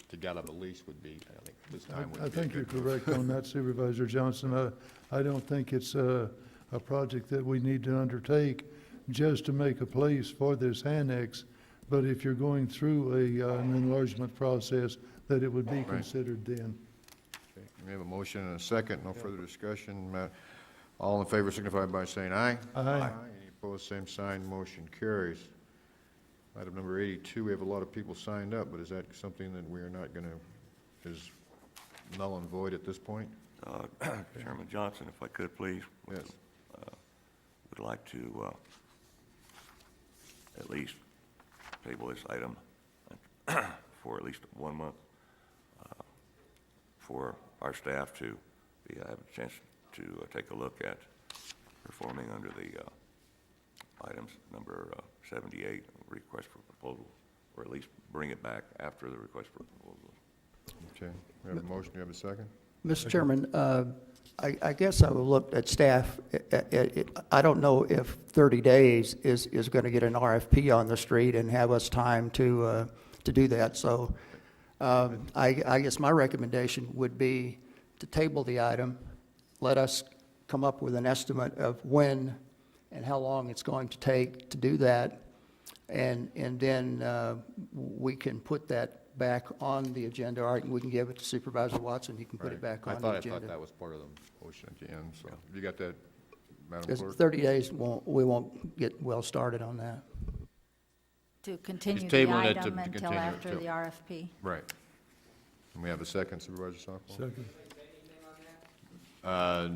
to get out of a lease would be, I think this time would be. I think you're correct on that, Supervisor Johnson. I don't think it's a project that we need to undertake just to make a place for this annex, but if you're going through an enlargement process, that it would be considered then. Okay. We have a motion and a second. No further discussion. All in favor signify by saying aye. Aye. Any opposed, same sign. Motion carries. Item number 82, we have a lot of people signed up, but is that something that we are not going to, is null and void at this point? Chairman Johnson, if I could, please. Yes. Would like to at least table this item for at least 1 month for our staff to have a chance to take a look at performing under the items number 78, request for proposal, or at least bring it back after the request for proposal. Okay. We have a motion. Do you have a second? Mr. Chairman, I guess I will look at staff. I don't know if 30 days is going to get an RFP on the street and have us time to do that. So I guess my recommendation would be to table the item, let us come up with an estimate of when and how long it's going to take to do that, and then we can put that back on the agenda, or we can give it to Supervisor Watson. He can put it back on the agenda. I thought that was part of the motion at the end. So you got that, Madam Because Clerk? 30 days, we won't get well started on that. To continue Just the tabling it to item until continue it after till- the RFP. Right. And we have a second, Supervisor Sockwell? Second.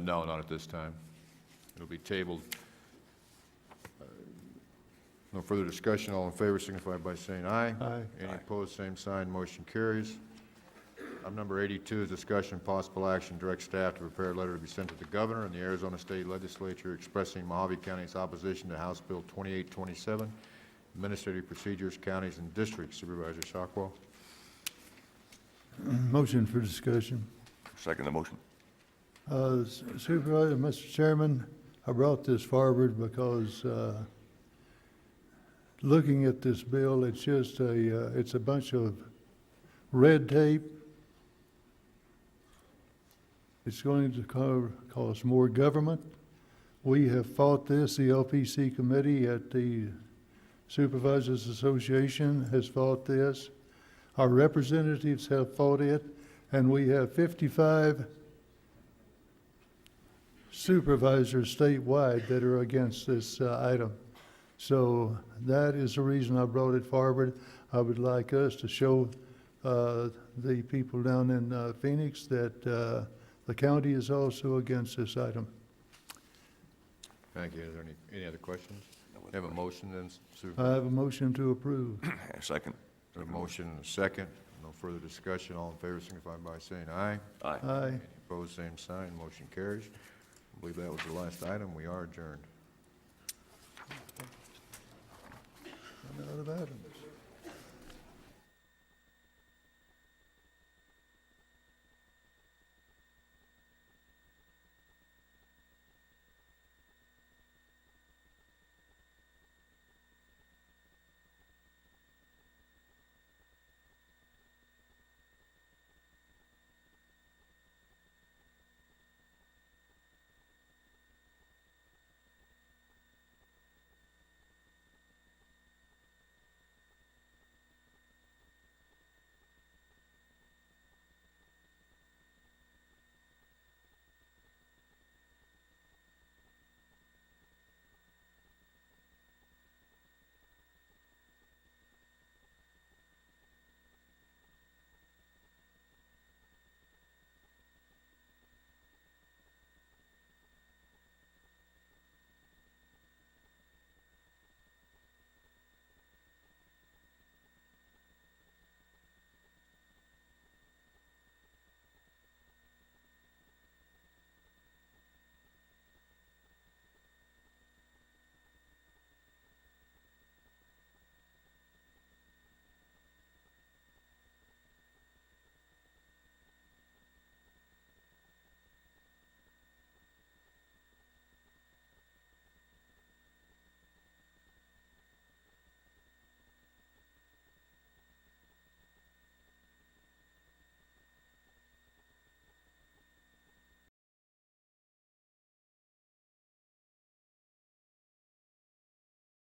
No, not at this time. It'll be tabled. No further discussion. All in favor signify by saying aye. Aye. Any opposed, same sign. Motion carries. Item number 82 is discussion and possible action. Direct staff to prepare a letter to be sent to the governor and the Arizona State Legislature expressing Mohave County's opposition to House Bill 2827, Administrative Procedures, Counties, and Districts. Supervisor Sockwell. Motion for discussion. Second the motion. Supervisor, Mr. Chairman, I brought this forward because looking at this bill, it's just it's a bunch of red tape. It's going to cause more government. We have fought this. The LPC committee at the Supervisors Association has fought this. Our representatives have fought it, and we have 55 supervisors statewide that are against this item. So that is the reason I brought it forward. I would like us to show the people down in Phoenix that the county is also against this item. Thank you. Is there any other questions? Have a motion then, I Supervisor? have a motion to approve. Second. A motion and a second. No further discussion. All in favor signify by saying aye. Aye. Aye. Any opposed, same sign. Motion carries. I believe that was the last item. We are adjourned. Out of items.